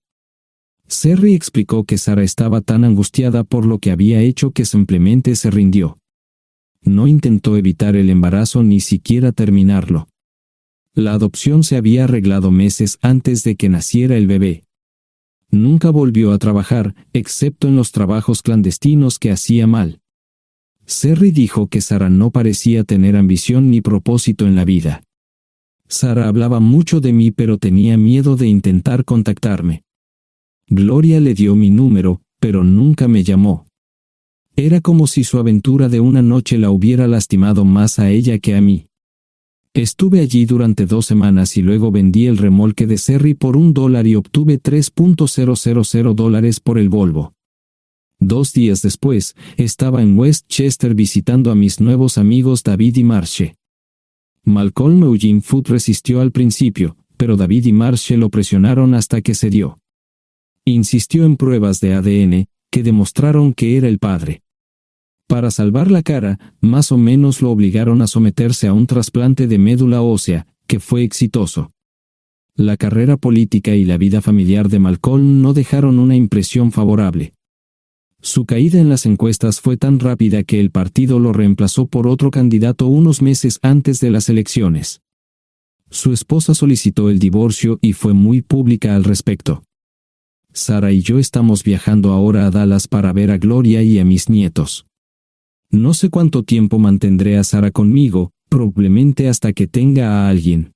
Sherry explicó que Sarah estaba tan angustiada por lo que había hecho que simplemente se rindió. No intentó evitar el embarazo ni siquiera terminarlo. La adopción se había arreglado meses antes de que naciera el bebé. Nunca volvió a trabajar, excepto en los trabajos clandestinos que hacía mal. Sherry dijo que Sarah no parecía tener ambición ni propósito en la vida. Sarah hablaba mucho de mí pero tenía miedo de intentar contactarme. Gloria le dio mi número, pero nunca me llamó. Era como si su aventura de una noche la hubiera lastimado más a ella que a mí. Estuve allí durante 2 semanas y luego vendí el remolque de Sherry por $1 y obtuve $3,000 por el Volvo. 2 días después, estaba en Westchester visitando a mis nuevos amigos David y Marshall. Malcolm Eugene Foote resistió al principio, pero David y Marshall lo presionaron hasta que cedió. Insistió en pruebas de ADN, que demostraron que era el padre. Para salvar la cara, más o menos lo obligaron a someterse a un trasplante de médula ósea, que fue exitoso. La carrera política y la vida familiar de Malcolm no dejaron una impresión favorable. Su caída en las encuestas fue tan rápida que el partido lo reemplazó por otro candidato unos meses antes de las elecciones. Su esposa solicitó el divorcio y fue muy pública al respecto. Sarah y yo estamos viajando ahora a Dallas para ver a Gloria y a mis nietos. No sé cuánto tiempo mantendré a Sarah conmigo, probablemente hasta que tenga a alguien.